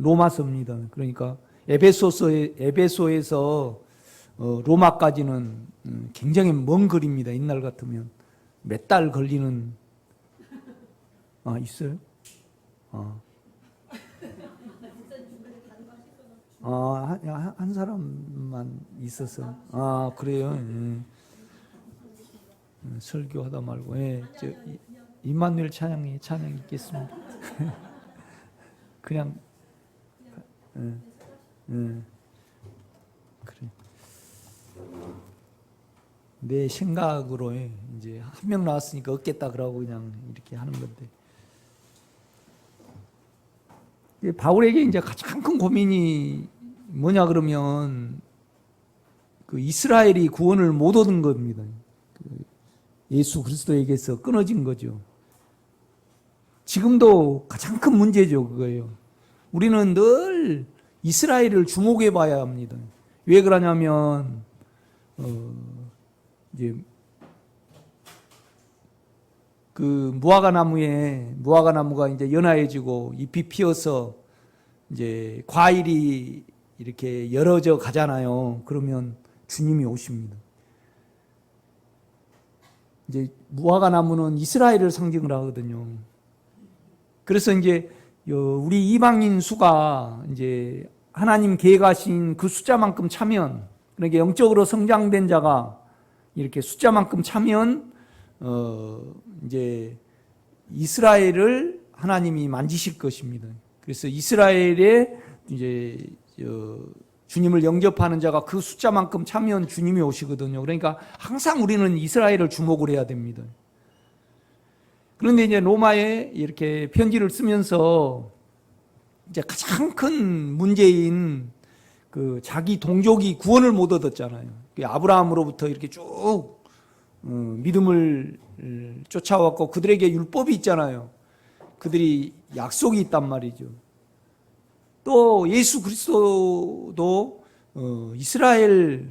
로마서입니다. 그러니까 에베소에서 로마까지는 굉장히 먼 거리입니다. 옛날 같으면 몇 달 걸리는. 있어요? 한 사람만 있어서. 그래요. 설교하다 말고. 임마누엘 찬양 있겠습니다. 그냥. 그래. 내 생각으로 이제 한 명 나왔으니까 얻겠다 그러고 그냥 이렇게 하는 건데. 바울에게 이제 가장 큰 고민이 뭐냐 그러면 그 이스라엘이 구원을 못 얻은 겁니다. 예수 그리스도에게서 끊어진 거죠. 지금도 가장 큰 문제죠, 그거예요. 우리는 늘 이스라엘을 주목해 봐야 합니다. 왜 그러냐면 이제 그 무화과 나무가 이제 연화해지고 잎이 피어서 이제 과일이 이렇게 열어져 가잖아요. 그러면 주님이 오십니다. 이제 무화과 나무는 이스라엘을 상징을 하거든요. 그래서 이제 우리 이방인 수가 이제 하나님 계획하신 그 숫자만큼 차면, 그러니까 영적으로 성장된 자가 이렇게 숫자만큼 차면 이제 이스라엘을 하나님이 만지실 것입니다. 그래서 이스라엘에 이제 주님을 영접하는 자가 그 숫자만큼 차면 주님이 오시거든요. 그러니까 항상 우리는 이스라엘을 주목을 해야 됩니다. 그런데 이제 로마에 이렇게 편지를 쓰면서 이제 가장 큰 문제인 그 자기 동족이 구원을 못 얻었잖아요. 아브라함으로부터 이렇게 쭉 믿음을 쫓아왔고 그들에게 율법이 있잖아요. 그들이 약속이 있단 말이죠. 또 예수 그리스도도 이스라엘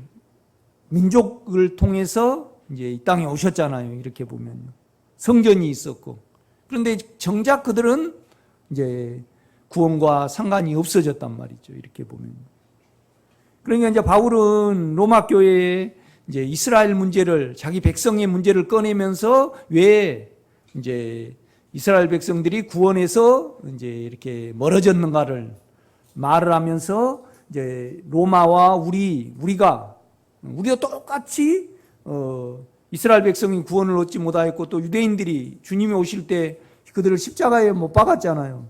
민족을 통해서 이제 이 땅에 오셨잖아요. 이렇게 보면요. 성전이 있었고. 그런데 정작 그들은 이제 구원과 상관이 없어졌단 말이죠. 이렇게 보면. 그러니까 이제 바울은 로마 교회에 이제 이스라엘 문제를, 자기 백성의 문제를 꺼내면서 왜 이제 이스라엘 백성들이 구원에서 이제 이렇게 멀어졌는가를 말을 하면서 이제 로마와 우리가 똑같이 이스라엘 백성이 구원을 얻지 못하였고 또 유대인들이 주님이 오실 때 그들을 십자가에 못 박았잖아요.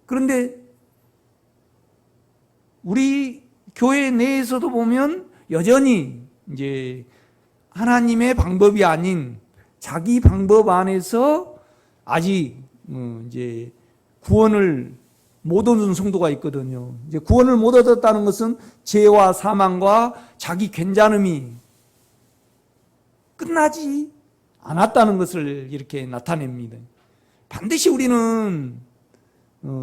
그런데 우리 교회 내에서도 보면 여전히 이제 하나님의 방법이 아닌 자기 방법 안에서 아직 이제 구원을 못 얻은 성도가 있거든요. 이제 구원을 못 얻었다는 것은 죄와 사망과 자기 괜찮음이 끝나지 않았다는 것을 이렇게 나타냅니다. 반드시 우리는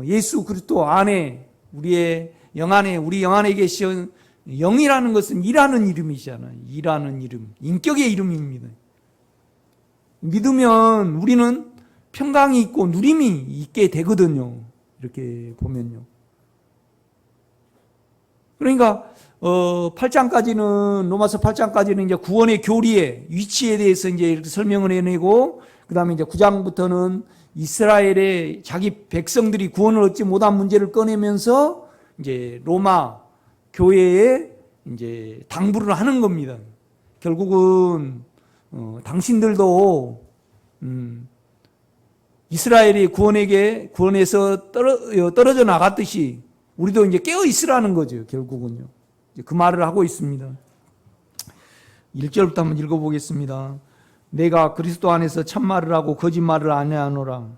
예수 그리스도 안에 우리의 영 안에 우리 영 안에 계신 영이라는 것은 일하는 이름이잖아요. 일하는 이름, 인격의 이름입니다. 믿으면 우리는 평강이 있고 누림이 있게 되거든요. 이렇게 보면요. 그러니까 8장까지는 로마서 8장까지는 이제 구원의 교리의 위치에 대해서 이제 이렇게 설명을 해내고 그다음에 이제 9장부터는 이스라엘의 자기 백성들이 구원을 얻지 못한 문제를 꺼내면서 이제 로마 교회에 이제 당부를 하는 겁니다. 결국은 당신들도 이스라엘이 구원에서 떨어져 나갔듯이 우리도 이제 깨어 있으라는 거죠. 결국은요. 그 말을 하고 있습니다. 1절부터 한번 읽어보겠습니다. 내가 그리스도 안에서 참말을 하고 거짓말을 안 하노라.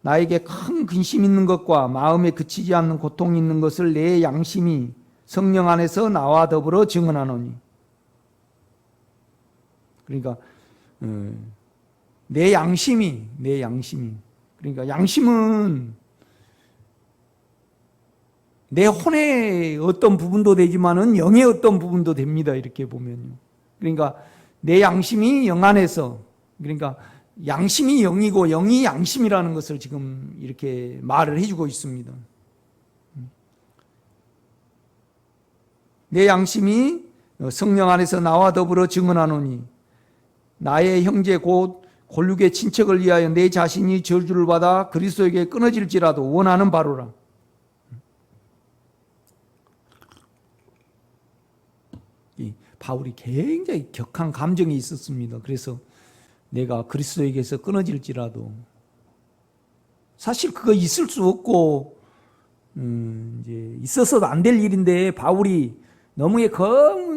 나에게 큰 근심 있는 것과 마음에 그치지 않는 고통이 있는 것을 내 양심이 성령 안에서 나와 더불어 증언하노니. 그러니까 내 양심이 그러니까 양심은 내 혼의 어떤 부분도 되지만은 영의 어떤 부분도 됩니다. 이렇게 보면요. 그러니까 내 양심이 영 안에서, 그러니까 양심이 영이고 영이 양심이라는 것을 지금 이렇게 말을 해주고 있습니다. 내 양심이 성령 안에서 나와 더불어 증언하노니 나의 형제 곧 골육의 친척을 위하여 내 자신이 저주를 받아 그리스도에게 끊어질지라도 원하는 바로라. 이 바울이 굉장히 격한 감정이 있었습니다. 그래서 내가 그리스도에게서 끊어질지라도, 사실 그거 있을 수 없고 이제 있어서도 안 될 일인데 바울이 너무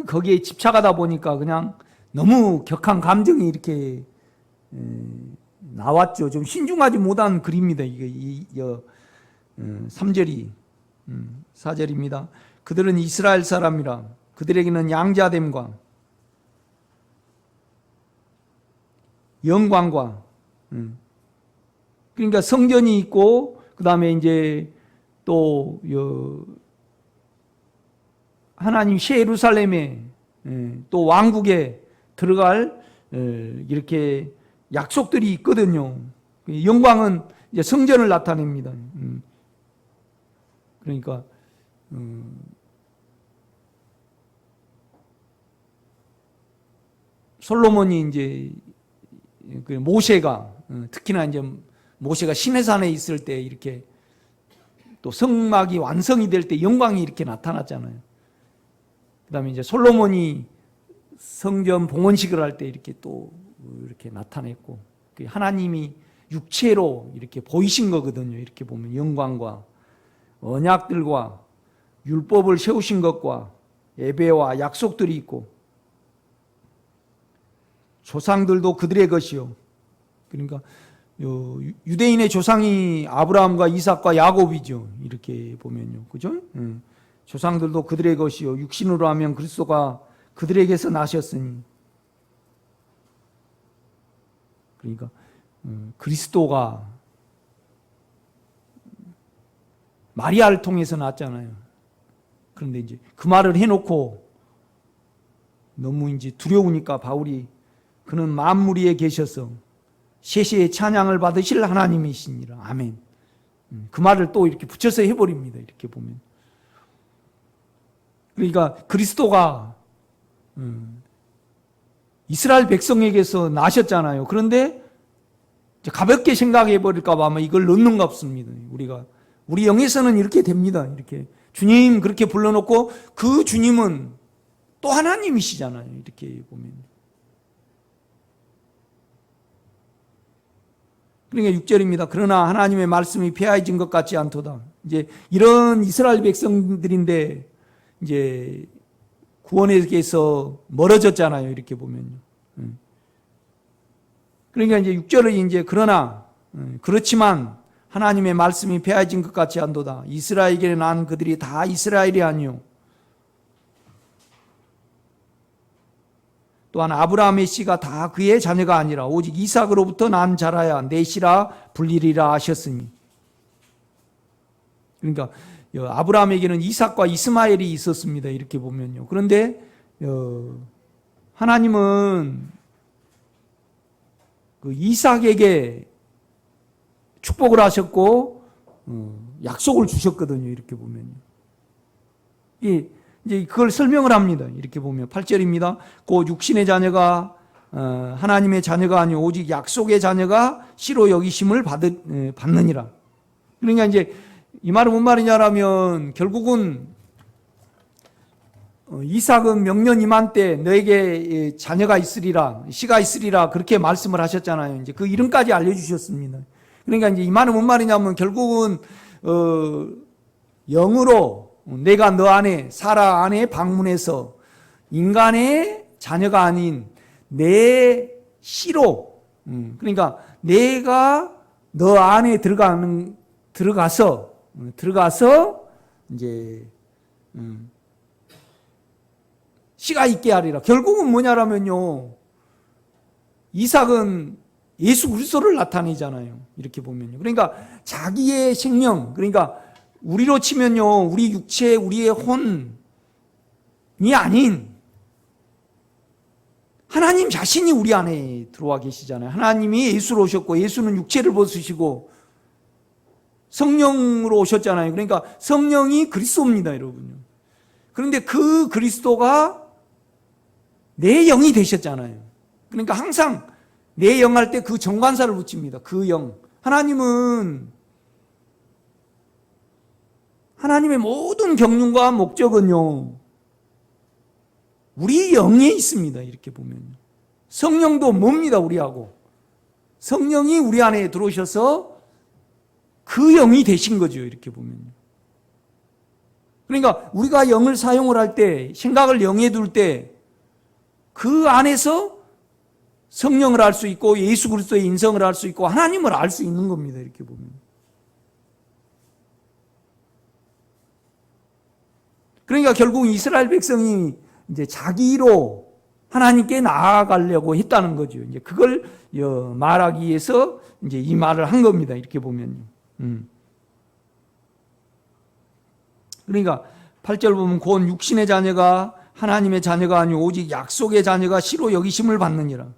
거기에 집착하다 보니까 그냥 너무 격한 감정이 이렇게 나왔죠. 좀 신중하지 못한 글입니다. 이게 3절이 4절입니다. 그들은 이스라엘 사람이라 그들에게는 양자됨과 영광과 그러니까 성전이 있고 그 다음에 이제 또 하나님 새 예루살렘에 또 왕국에 들어갈 이렇게 약속들이 있거든요. 영광은 이제 성전을 나타냅니다. 그러니까 솔로몬이 이제 모세가 특히나 이제 모세가 시내산에 있을 때 이렇게 또 성막이 완성이 될 때 영광이 이렇게 나타났잖아요. 그다음에 이제 솔로몬이 성전 봉헌식을 할 때 이렇게 또 이렇게 나타냈고, 하나님이 육체로 이렇게 보이신 거거든요. 이렇게 보면 영광과 언약들과 율법을 세우신 것과 예배와 약속들이 있고, 조상들도 그들의 것이요. 그러니까 유대인의 조상이 아브라함과 이삭과 야곱이죠. 이렇게 보면요. 그죠? 조상들도 그들의 것이요. 육신으로 하면 그리스도가 그들에게서 나셨으니. 그러니까 그리스도가 마리아를 통해서 났잖아요. 그런데 이제 그 말을 해놓고 너무 이제 두려우니까 바울이 그는 만물 위에 계셔서 세세의 찬양을 받으실 하나님이시니라. 아멘. 그 말을 또 이렇게 붙여서 해버립니다. 이렇게 보면. 그러니까 그리스도가 이스라엘 백성에게서 나셨잖아요. 그런데 가볍게 생각해 버릴까 봐 아마 이걸 넣는가 없습니다. 우리 영에서는 이렇게 됩니다. 이렇게 주님 그렇게 불러놓고 그 주님은 또 하나님이시잖아요. 이렇게 보면. 그러니까 6절입니다. 그러나 하나님의 말씀이 폐하해진 것 같지 않도다. 이제 이런 이스라엘 백성들인데 이제 구원에게서 멀어졌잖아요. 이렇게 보면요. 그러니까 이제 6절은 이제 그러나 그렇지만 하나님의 말씀이 폐하해진 것 같지 않도다. 이스라엘에게 난 그들이 다 이스라엘이 아니요. 또한 아브라함의 씨가 다 그의 자녀가 아니라 오직 이삭으로부터 난 자라야 내 씨라 불리리라 하셨으니. 그러니까 아브라함에게는 이삭과 이스마엘이 있었습니다. 이렇게 보면요. 그런데 하나님은 그 이삭에게 축복을 하셨고 약속을 주셨거든요. 이렇게 보면요. 이제 그걸 설명을 합니다. 이렇게 보면 8절입니다. 곧 육신의 자녀가 하나님의 자녀가 아니오 오직 약속의 자녀가 씨로 여기심을 받느니라. 그러니까 이제 이 말은 뭔 말이냐라면 결국은 이삭은 명년 이만 때 너에게 자녀가 있으리라, 씨가 있으리라 그렇게 말씀을 하셨잖아요. 이제 그 이름까지 알려주셨습니다. 그러니까 이제 이 말은 뭔 말이냐면 결국은 영으로 내가 너 안에 사라 안에 방문해서 인간의 자녀가 아닌 내 씨로, 그러니까 내가 너 안에 들어가서 이제 씨가 있게 하리라. 결국은 뭐냐라면요, 이삭은 예수 그리스도를 나타내잖아요. 이렇게 보면요. 그러니까 자기의 생명, 그러니까 우리로 치면요, 우리 육체, 우리의 혼이 아닌 하나님 자신이 우리 안에 들어와 계시잖아요. 하나님이 예수로 오셨고 예수는 육체를 벗으시고 성령으로 오셨잖아요. 그러니까 성령이 그리스도입니다, 여러분요. 그런데 그 그리스도가 내 영이 되셨잖아요. 그러니까 항상 내 영 할 때 그 정관사를 붙입니다. 그 영. 하나님은 하나님의 모든 경륜과 목적은요, 우리 영에 있습니다. 이렇게 보면 성령도 뭡니다. 우리하고 성령이 우리 안에 들어오셔서 그 영이 되신 거죠. 이렇게 보면. 그러니까 우리가 영을 사용을 할 때, 생각을 영에 둘 때 그 안에서 성령을 알 수 있고 예수 그리스도의 인성을 알 수 있고 하나님을 알 수 있는 겁니다. 이렇게 보면. 그러니까 결국 이스라엘 백성이 이제 자기로 하나님께 나아가려고 했다는 거죠. 이제 그걸 말하기 위해서 이제 이 말을 한 겁니다. 이렇게 보면요. 그러니까 8절 보면 곧 육신의 자녀가 하나님의 자녀가 아니오 오직 약속의 자녀가 시로 여기심을 받느니라.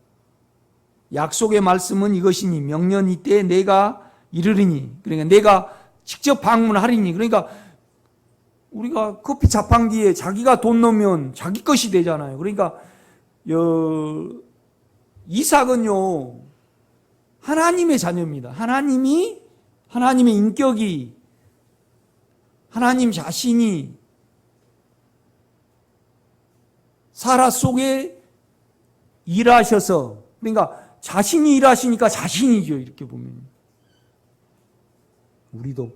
약속의 말씀은 이것이니 명년 이때 내가 이르리니, 그러니까 내가 직접 방문하리니. 그러니까 우리가 커피 자판기에 자기가 돈 넣으면 자기 것이 되잖아요. 그러니까 이삭은요 하나님의 자녀입니다. 하나님이, 하나님의 인격이, 하나님 자신이 사라 속에 일하셔서, 그러니까 자신이 일하시니까 자신이죠. 이렇게 보면 우리도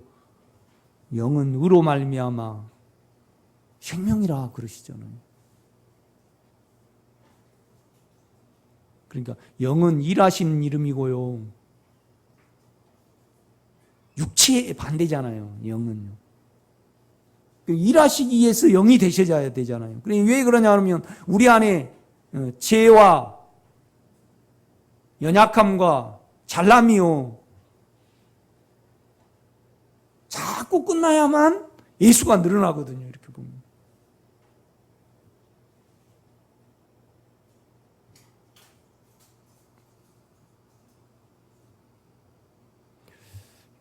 영은 의로 말미암아 생명이라 그러시잖아요. 그러니까 영은 일하시는 이름이고요, 육체의 반대잖아요. 영은요 일하시기 위해서 영이 되셔야 되잖아요. 그러니까 왜 그러냐 하면 우리 안에 죄와 연약함과 잘남이요 자꾸 끝나야만 예수가 늘어나거든요. 이렇게 보면.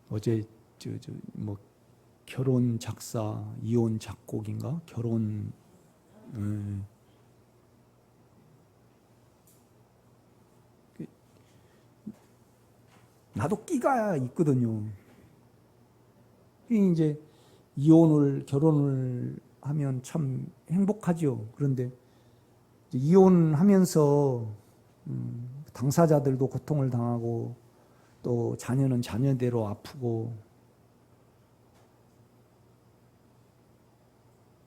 어제 뭐 결혼 작사, 이혼 작곡인가? 결혼 나도 끼가 있거든요. 이제 이혼을, 결혼을 하면 참 행복하죠. 그런데 이혼하면서 당사자들도 고통을 당하고 또 자녀는 자녀대로 아프고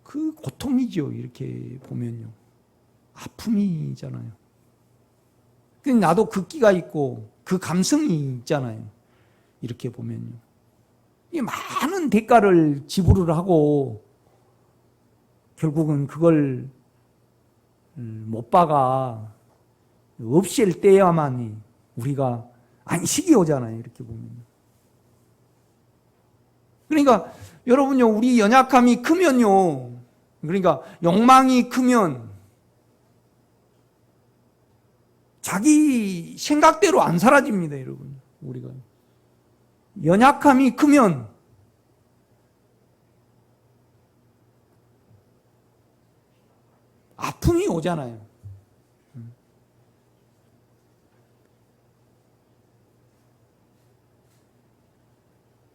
그 고통이죠. 이렇게 보면요. 아픔이잖아요. 나도 그 끼가 있고 그 감성이 있잖아요. 이렇게 보면요. 이 많은 대가를 지불을 하고 결국은 그걸 못 박아 없앨 때야만이 우리가 안식이 오잖아요. 이렇게 보면. 그러니까 여러분요, 우리 연약함이 크면요, 그러니까 욕망이 크면 자기 생각대로 안 사라집니다. 여러분. 우리가 연약함이 크면 아픔이 오잖아요.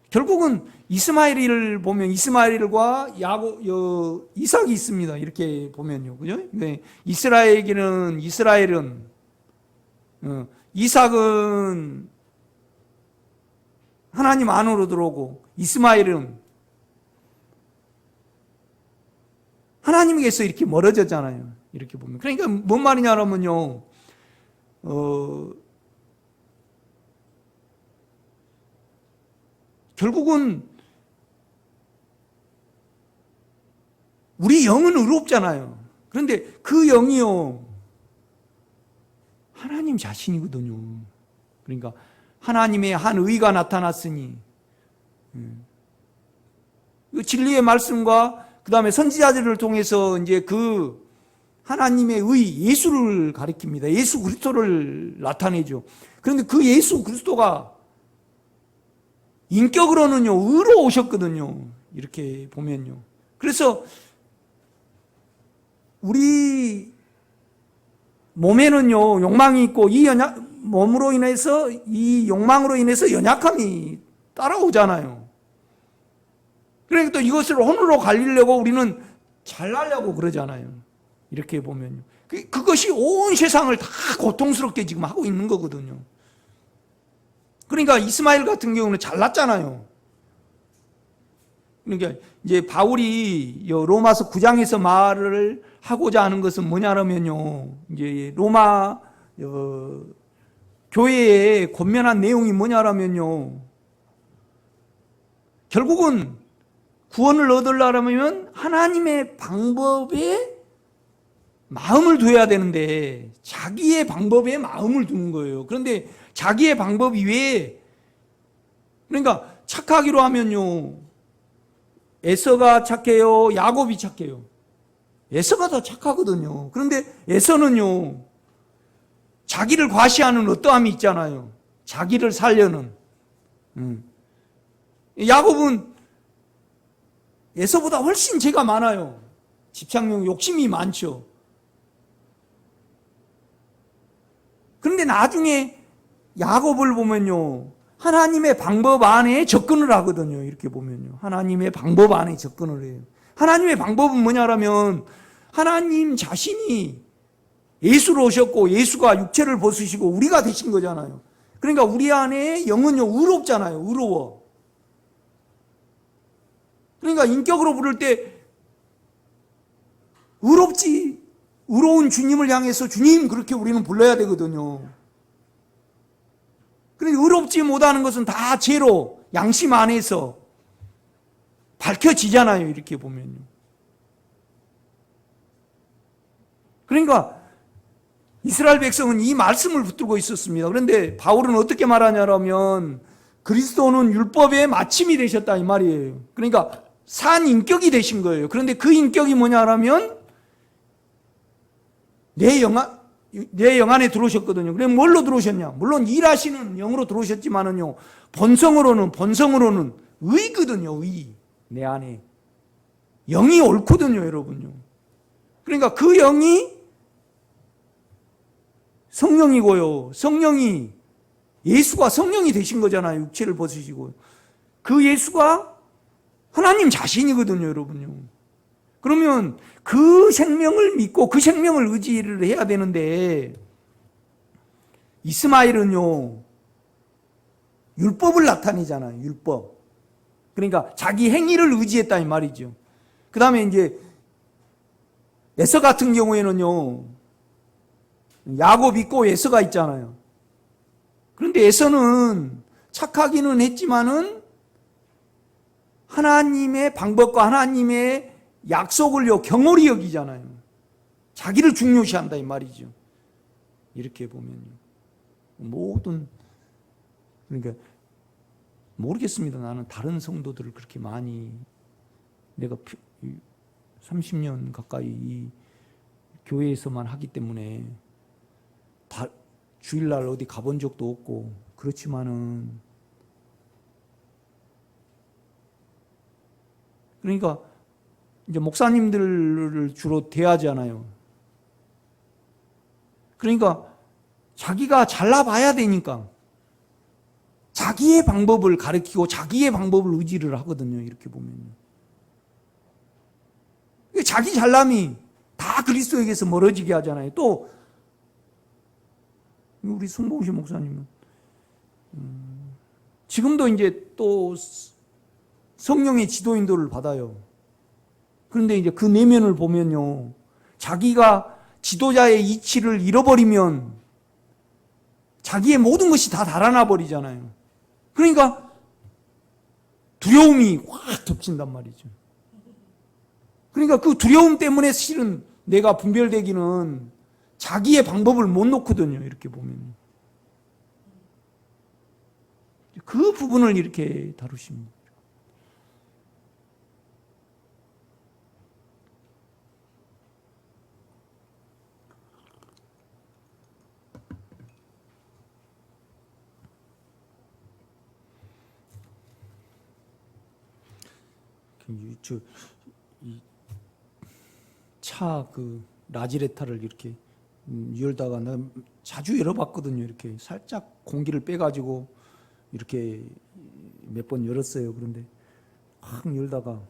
결국은 이스마엘을 보면 이스마엘과 이삭이 있습니다. 이렇게 보면요. 그죠? 이스라엘은 이삭은 하나님 안으로 들어오고 이스마엘은 하나님께서 이렇게 멀어졌잖아요. 이렇게 보면. 그러니까 뭔 말이냐면요. 결국은 우리 영은 의롭잖아요. 그런데 그 영이요 하나님 자신이거든요. 그러니까 하나님의 한 의가 나타났으니 그 진리의 말씀과 그 다음에 선지자들을 통해서 이제 그 하나님의 의 예수를 가리킵니다. 예수 그리스도를 나타내죠. 그런데 그 예수 그리스도가 인격으로는요 의로 오셨거든요. 이렇게 보면요. 그래서 우리 몸에는요, 욕망이 있고, 몸으로 인해서, 이 욕망으로 인해서 연약함이 따라오잖아요. 그러니까 또 이것을 혼으로 갈리려고 우리는 잘나려고 그러잖아요. 이렇게 보면요. 그것이 온 세상을 다 고통스럽게 지금 하고 있는 거거든요. 그러니까 이스마엘 같은 경우는 잘났잖아요. 그러니까 이제 바울이 로마서 9장에서 말을 하고자 하는 것은 뭐냐면요, 이제 로마 교회에 권면한 내용이 뭐냐면요, 결국은 구원을 얻으려면 하나님의 방법에 마음을 둬야 되는데 자기의 방법에 마음을 두는 거예요. 그런데 자기의 방법 이외에, 그러니까 착하기로 하면요, 에서가 착해요, 야곱이 착해요? 에서가 더 착하거든요. 그런데 에서는요, 자기를 과시하는 어떠함이 있잖아요. 자기를 살려는. 야곱은 에서보다 훨씬 죄가 많아요. 집착력, 욕심이 많죠. 그런데 나중에 야곱을 보면요, 하나님의 방법 안에 접근을 하거든요. 이렇게 보면요, 하나님의 방법 안에 접근을 해요. 하나님의 방법은 뭐냐라면 하나님 자신이 예수로 오셨고 예수가 육체를 벗으시고 우리가 되신 거잖아요. 그러니까 우리 안에 영은요, 의롭잖아요. 의로워. 그러니까 인격으로 부를 때 의로운 주님을 향해서 주님 그렇게 우리는 불러야 되거든요. 그런데 의롭지 못하는 것은 다 죄로 양심 안에서 밝혀지잖아요. 이렇게 보면요. 그러니까 이스라엘 백성은 이 말씀을 붙들고 있었습니다. 그런데 바울은 어떻게 말하냐면 그리스도는 율법의 마침이 되셨다 이 말이에요. 그러니까 산 인격이 되신 거예요. 그런데 그 인격이 뭐냐라면 내 영 안에 들어오셨거든요. 그럼 뭘로 들어오셨냐? 물론 일하시는 영으로 들어오셨지만은요, 본성으로는 의거든요. 의. 내 안에 영이 옳거든요, 여러분요. 그러니까 그 영이 성령이고요. 성령이, 예수가 성령이 되신 거잖아요. 육체를 벗으시고. 그 예수가 하나님 자신이거든요, 여러분요. 그러면 그 생명을 믿고 그 생명을 의지를 해야 되는데, 이스마엘은요, 율법을 나타내잖아요. 율법. 그러니까 자기 행위를 의지했다 이 말이죠. 그 다음에 이제 에서 같은 경우에는요, 야곱 있고 에서가 있잖아요. 그런데 에서는 착하기는 했지만은 하나님의 방법과 하나님의 약속을요, 경홀히 여기잖아요. 자기를 중요시한다 이 말이죠. 이렇게 보면요, 모든, 그러니까 모르겠습니다. 나는 다른 성도들을 그렇게 많이, 내가 30년 가까이 이 교회에서만 하기 때문에 주일날 어디 가본 적도 없고 그렇지만은, 그러니까 이제 목사님들을 주로 대하잖아요. 그러니까 자기가 잘나봐야 되니까 자기의 방법을 가르치고 자기의 방법을 의지를 하거든요. 이렇게 보면요. 자기 잘남이 다 그리스도에게서 멀어지게 하잖아요. 또 우리 송봉시 목사님은 지금도 이제 또 성령의 지도 인도를 받아요. 그런데 이제 그 내면을 보면요, 자기가 지도자의 이치를 잃어버리면 자기의 모든 것이 다 달아나 버리잖아요. 그러니까 두려움이 확 덮친단 말이죠. 그러니까 그 두려움 때문에 실은 내가 분별되기는 자기의 방법을 못 놓거든요. 이렇게 보면 그 부분을 이렇게 다루십니다. 차 라지레타를 이렇게 열다가 나 자주 열어봤거든요. 이렇게 살짝 공기를 빼가지고 이렇게 몇 번 열었어요. 그런데 확 열다가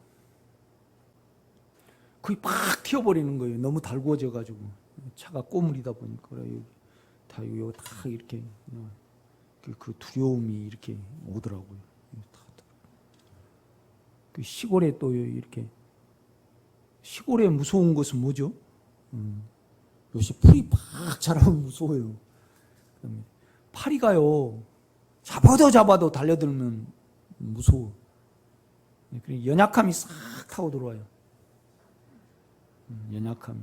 거의 팍 튀어버리는 거예요. 너무 달구어져가지고 차가 꼬물이다 보니까 다 이거 다 이렇게 그 두려움이 이렇게 오더라고요. 그 시골에 또 이렇게 시골에 무서운 것은 뭐죠? 요새 풀이 팍 자라면 무서워요. 파리가요 잡아도 달려들면 무서워. 연약함이 싹 하고 들어와요. 연약함이.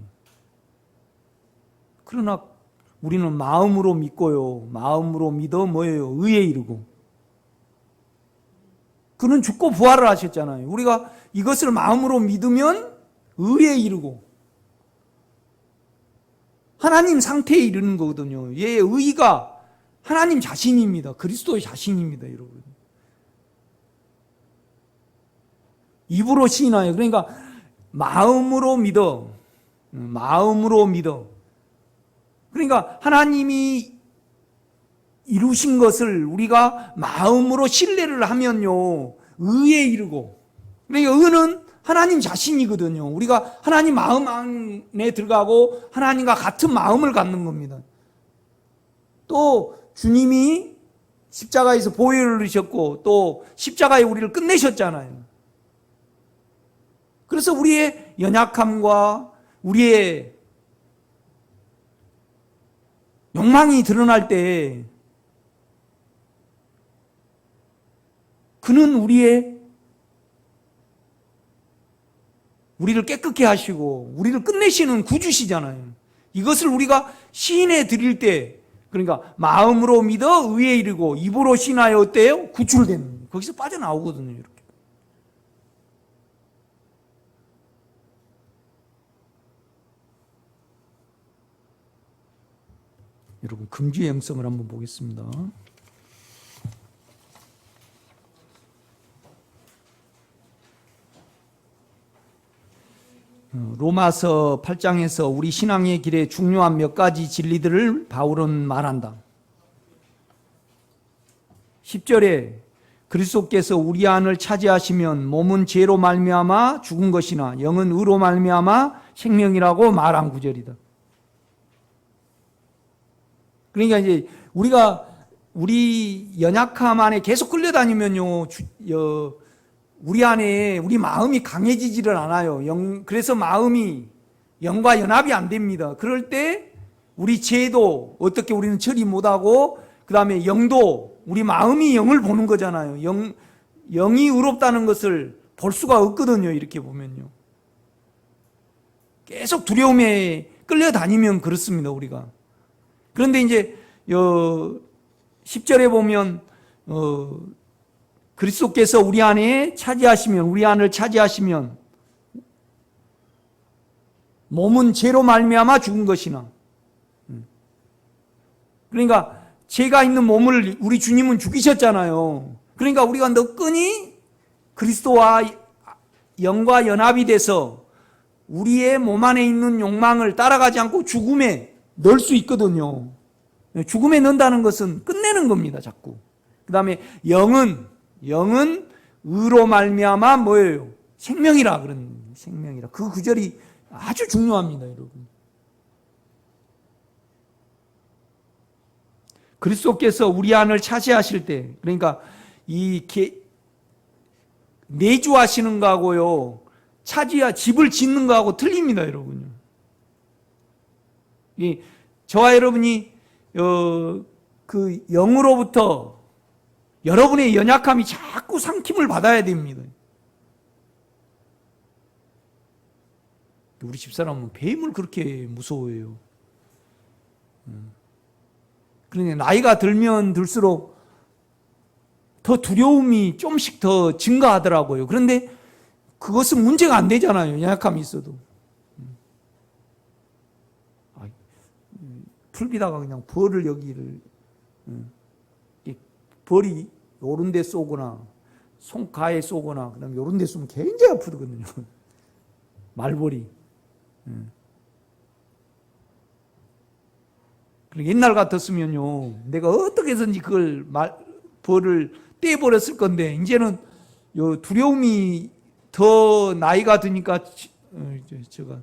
그러나 우리는 마음으로 믿고요. 마음으로 믿어 뭐예요? 의에 이르고. 그는 죽고 부활을 하셨잖아요. 우리가 이것을 마음으로 믿으면 의에 이르고 하나님 상태에 이르는 거거든요. 얘의 의가 하나님 자신입니다. 그리스도의 자신입니다, 여러분. 입으로 시인하여. 그러니까 마음으로 믿어. 마음으로 믿어. 그러니까 하나님이 이루신 것을 우리가 마음으로 신뢰를 하면요, 의에 이르고. 그러니까 의는 하나님 자신이거든요. 우리가 하나님 마음 안에 들어가고 하나님과 같은 마음을 갖는 겁니다. 또 주님이 십자가에서 보혈을 흘리셨고 또 십자가에 우리를 끝내셨잖아요. 그래서 우리의 연약함과 우리의 욕망이 드러날 때 그는 우리를 깨끗게 하시고 우리를 끝내시는 구주시잖아요. 이것을 우리가 시인해 드릴 때, 그러니까 마음으로 믿어 의에 이르고 입으로 시인하여 어때요? 구출되는, 거기서 빠져나오거든요. 이렇게. 여러분, 금주의 영성을 한번 보겠습니다. 로마서 8장에서 우리 신앙의 길에 중요한 몇 가지 진리들을 바울은 말한다. 10절에 그리스도께서 우리 안을 차지하시면 몸은 죄로 말미암아 죽은 것이나 영은 의로 말미암아 생명이라고 말한 구절이다. 그러니까 이제 우리 연약함 안에 계속 끌려다니면요, 우리 안에 우리 마음이 강해지지를 않아요. 그래서 마음이 영과 연합이 안 됩니다. 그럴 때 우리 죄도 어떻게 우리는 처리 못하고, 그 다음에 영도 우리 마음이 영을 보는 거잖아요. 영이 의롭다는 것을 볼 수가 없거든요. 이렇게 보면요. 계속 두려움에 끌려다니면 그렇습니다. 우리가. 그런데 이제 10절에 보면 그리스도께서 우리 안에 차지하시면, 우리 안을 차지하시면 몸은 죄로 말미암아 죽은 것이나, 그러니까 죄가 있는 몸을 우리 주님은 죽이셨잖아요. 그러니까 우리가 너끈히 그리스도와 영과 연합이 돼서 우리의 몸 안에 있는 욕망을 따라가지 않고 죽음에 넣을 수 있거든요. 죽음에 넣는다는 것은 끝내는 겁니다. 자꾸. 그 다음에 영은 의로 말미암아 뭐예요? 생명이라. 그런 생명이라. 그 구절이 아주 중요합니다, 여러분. 그리스도께서 우리 안을 차지하실 때, 그러니까 내주하시는 거하고요, 집을 짓는 거하고 틀립니다, 여러분요. 저와 여러분이 그 영으로부터 여러분의 연약함이 자꾸 삼킴을 받아야 됩니다. 우리 집사람은 뱀을 그렇게 무서워해요. 그러니까 나이가 들면 들수록 더 두려움이 좀씩 더 증가하더라고요. 그런데 그것은 문제가 안 되잖아요. 연약함이 있어도. 풀비다가 그냥 벌을 여기를, 벌이 요런 데 쏘거나 손가에 쏘거나 그다음에 요런 데 쏘면 굉장히 아프거든요. 말벌이. 옛날 같았으면요, 내가 어떻게 해서든지 벌을 떼버렸을 건데, 이제는 요 두려움이 더 나이가 드니까, 제가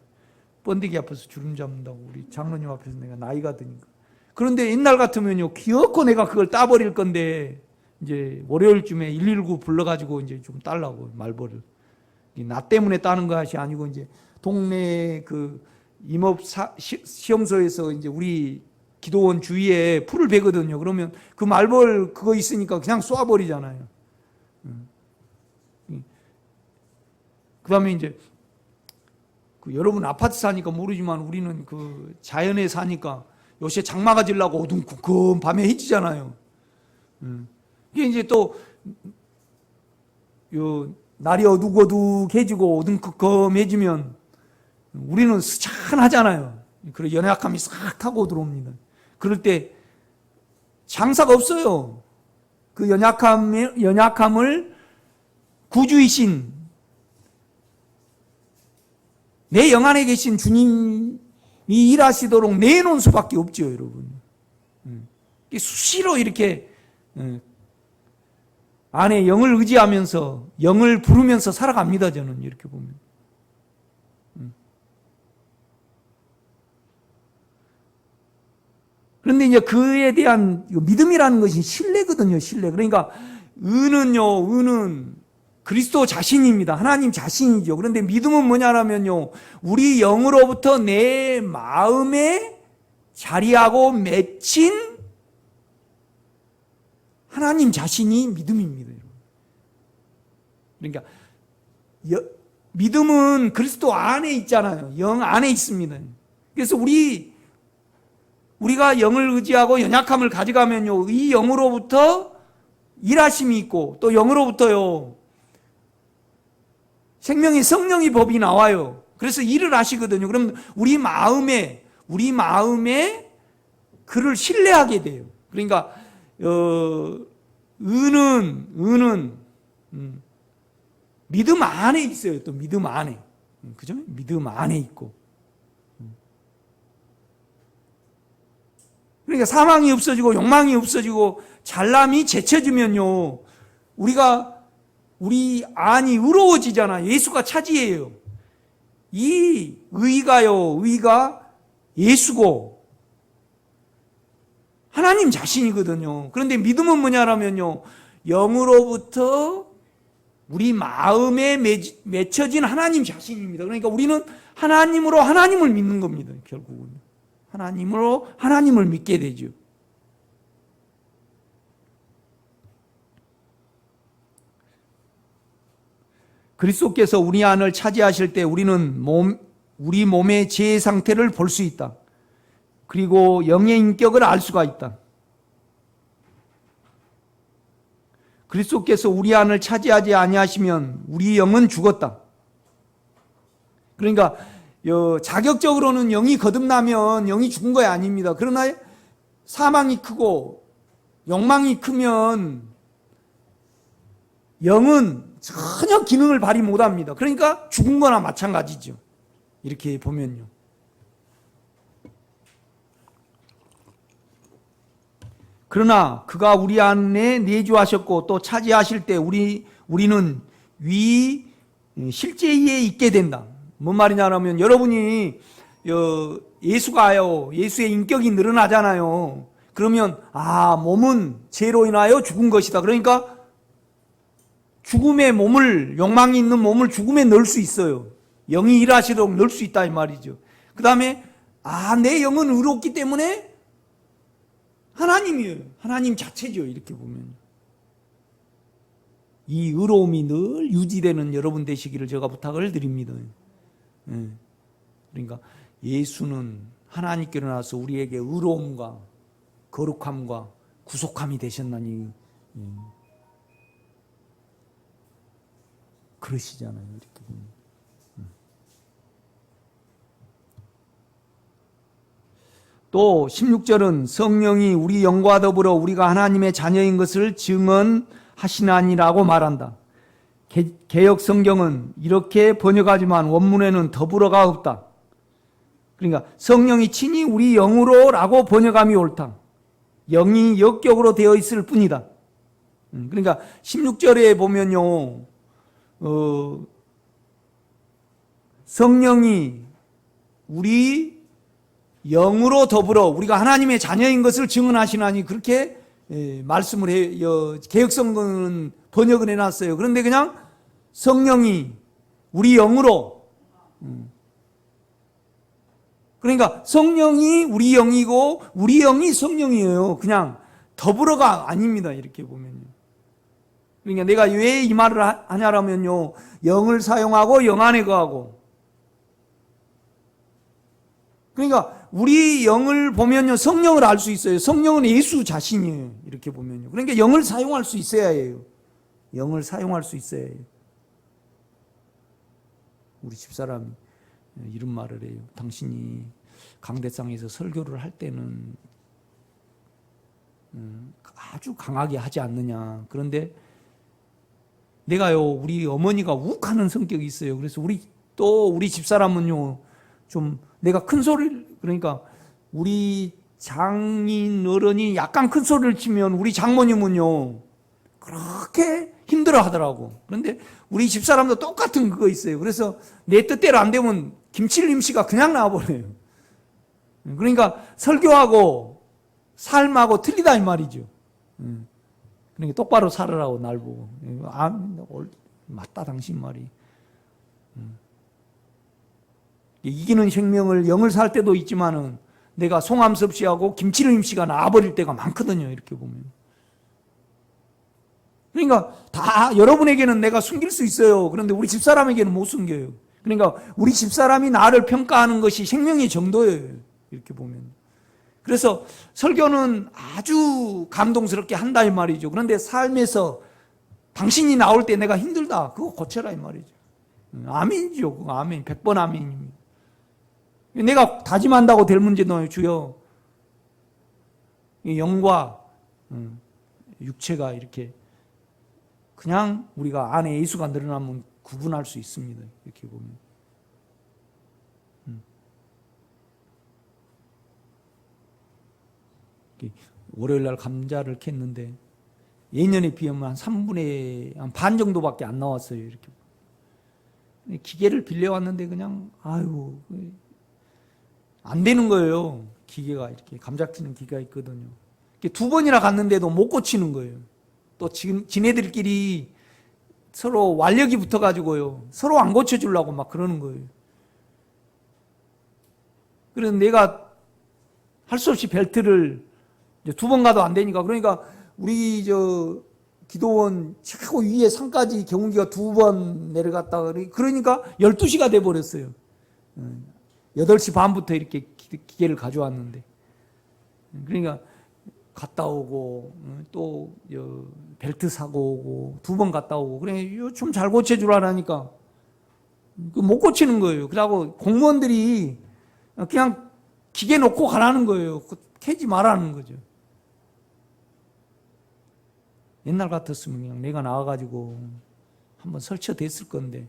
번데기 앞에서 주름 잡는다고 우리 장로님 앞에서 내가 나이가 드니까. 그런데 옛날 같으면요, 기어코 내가 그걸 따버릴 건데, 이제 월요일쯤에 119 불러가지고 이제 좀 딸라고, 말벌을. 나 때문에 따는 것이 아니고, 이제 동네 그 임업 시험소에서 이제 우리 기도원 주위에 풀을 베거든요. 그러면 그 말벌 그거 있으니까 그냥 쏴버리잖아요. 그 다음에 이제 여러분 아파트 사니까 모르지만 우리는 그 자연에 사니까 요새 장마가 지려고 어둠쿵쿵 밤에 해지잖아요. 이게 이제 또 요 날이 어둑어둑해지고 어둠컴컴해지면 우리는 스찬하잖아요. 그리고 연약함이 싹 타고 들어옵니다. 그럴 때 장사가 없어요. 그 연약함을 구주이신 내 영 안에 계신 주님이 일하시도록 내놓은 수밖에 없죠, 여러분. 수시로 이렇게 안에 영을 의지하면서 영을 부르면서 살아갑니다, 저는 이렇게 보면. 그런데 이제 그에 대한 믿음이라는 것이 신뢰거든요, 신뢰. 그러니까 의는 그리스도 자신입니다. 하나님 자신이죠. 그런데 믿음은 뭐냐면요, 우리 영으로부터 내 마음에 자리하고 맺힌 하나님 자신이 믿음입니다. 그러니까 믿음은 그리스도 안에 있잖아요. 영 안에 있습니다. 그래서 우리가 영을 의지하고 연약함을 가져가면요, 이 영으로부터 일하심이 있고 또 영으로부터요 생명의 성령의 법이 나와요. 그래서 일을 하시거든요. 그럼 우리 마음에 그를 신뢰하게 돼요. 그러니까 의는 믿음 안에 있어요. 또 믿음 안에, 그죠? 믿음 안에 있고. 그러니까 사망이 없어지고 욕망이 없어지고 잘남이 제쳐지면요, 우리 안이 의로워지잖아. 예수가 차지해요. 이 의가 예수고 하나님 자신이거든요. 그런데 믿음은 뭐냐면요, 영으로부터 우리 마음에 맺혀진 하나님 자신입니다. 그러니까 우리는 하나님으로 하나님을 믿는 겁니다. 결국은 하나님으로 하나님을 믿게 되죠. 그리스도께서 우리 안을 차지하실 때 우리는 우리 몸의 죄 상태를 볼 수 있다. 그리고 영의 인격을 알 수가 있다. 그리스도께서 우리 안을 차지하지 아니하시면 우리 영은 죽었다. 그러니까 자격적으로는 영이 거듭나면 영이 죽은 거 아닙니다. 그러나 사망이 크고 욕망이 크면 영은 전혀 기능을 발휘 못합니다. 그러니까 죽은 거나 마찬가지죠. 이렇게 보면요. 그러나 그가 우리 안에 내주하셨고 또 차지하실 때 우리는 실제에 있게 된다. 뭔 말이냐면 여러분이 예수의 인격이 늘어나잖아요. 그러면 몸은 죄로 인하여 죽은 것이다. 그러니까 죽음의 몸을, 욕망이 있는 몸을 죽음에 넣을 수 있어요. 영이 일하시도록 넣을 수 있다 이 말이죠. 그 다음에 내 영은 의롭기 때문에 하나님이에요. 하나님 자체죠. 이렇게 보면 이 의로움이 늘 유지되는 여러분 되시기를 제가 부탁을 드립니다. 그러니까 예수는 하나님께로 나와서 우리에게 의로움과 거룩함과 구속함이 되셨나니 그러시잖아요. 이렇게 보면. 또 16절은 성령이 우리 영과 더불어 우리가 하나님의 자녀인 것을 증언하시나니라고 말한다. 개역 성경은 이렇게 번역하지만 원문에는 더불어가 없다. 그러니까 성령이 친히 우리 영으로라고 번역함이 옳다. 영이 역격으로 되어 있을 뿐이다. 그러니까 16절에 보면요, 성령이 우리 영으로 더불어 우리가 하나님의 자녀인 것을 증언하시나니 그렇게 말씀을 해요. 개역성경은 번역을 해놨어요. 그런데 그냥 성령이 우리 영으로, 그러니까 성령이 우리 영이고 우리 영이 성령이에요. 그냥 더불어가 아닙니다. 이렇게 보면요. 그러니까 내가 왜 이 말을 하냐라면요, 영을 사용하고 영 안에 거하고, 그러니까 우리 영을 보면요, 성령을 알 수 있어요. 성령은 예수 자신이에요. 이렇게 보면요. 그러니까 영을 사용할 수 있어야 해요. 영을 사용할 수 있어야 해요. 우리 집사람이 이런 말을 해요. 당신이 강대상에서 설교를 할 때는 아주 강하게 하지 않느냐. 그런데 내가요, 우리 어머니가 욱하는 성격이 있어요. 그래서 우리 집사람은요, 좀 내가 큰 소리를, 그러니까 우리 장인 어른이 약간 큰 소리를 치면 우리 장모님은요, 그렇게 힘들어 하더라고. 그런데 우리 집사람도 똑같은 그거 있어요. 그래서 내 뜻대로 안 되면 김칠림 씨가 그냥 나와버려요. 그러니까 설교하고 삶하고 틀리다 이 말이죠. 그러니까 똑바로 살으라고 날 보고. 맞다 당신 말이. 이기는 생명을 영을 살 때도 있지만은 내가 송암섭 씨하고 김칠림 씨가 나와버릴 때가 많거든요. 이렇게 보면. 그러니까 다 여러분에게는 내가 숨길 수 있어요. 그런데 우리 집사람에게는 못 숨겨요. 그러니까 우리 집사람이 나를 평가하는 것이 생명의 정도예요. 이렇게 보면. 그래서 설교는 아주 감동스럽게 한다 이 말이죠. 그런데 삶에서 당신이 나올 때 내가 힘들다. 그거 고쳐라 이 말이죠. 아멘이죠. 그거 아멘. 100번 아멘입니다. 내가 다짐한다고 될 문제는 아니에요. 주여, 영과 육체가 이렇게 그냥 우리가 안에 예수가 늘어나면 구분할 수 있습니다. 이렇게 보면. 월요일 날 감자를 캤는데 예년에 비하면 한 3분의 한 반 정도밖에 안 나왔어요. 이렇게. 기계를 빌려왔는데 그냥 아유 안 되는 거예요. 기계가 이렇게 감자 키는 기계가 있거든요. 2번이나 갔는데도 못 고치는 거예요. 또 지금 지네들끼리 서로 완력이 붙어가지고요. 서로 안 고쳐주려고 막 그러는 거예요. 그래서 내가 할 수 없이 벨트를 2번 가도 안 되니까, 그러니까 우리 기도원 최고 위에 산까지 경운기가 2번 내려갔다가 그러니까 12시가 돼버렸어요. 8시 반부터 이렇게 기계를 가져왔는데, 그러니까 갔다 오고 또 벨트 사고 오고 2번 갔다 오고, 그래 좀 잘 고쳐주라니까 못 고치는 거예요. 그러고 공무원들이 그냥 기계 놓고 가라는 거예요. 캐지 말라는 거죠. 옛날 같았으면 그냥 내가 나와가지고 한번 설치됐을 건데,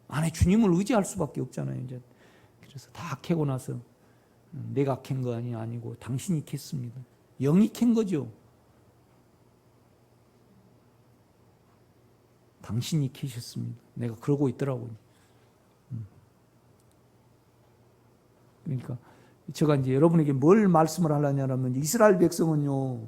안에 주님을 의지할 수밖에 없잖아요. 이제 그래서 다 캐고 나서 내가 캔 거 아니고 당신이 캤습니다. 영이 캔 거죠. 당신이 캐셨습니다. 내가 그러고 있더라고요. 그러니까 제가 이제 여러분에게 뭘 말씀을 하려냐면, 이스라엘 백성은요,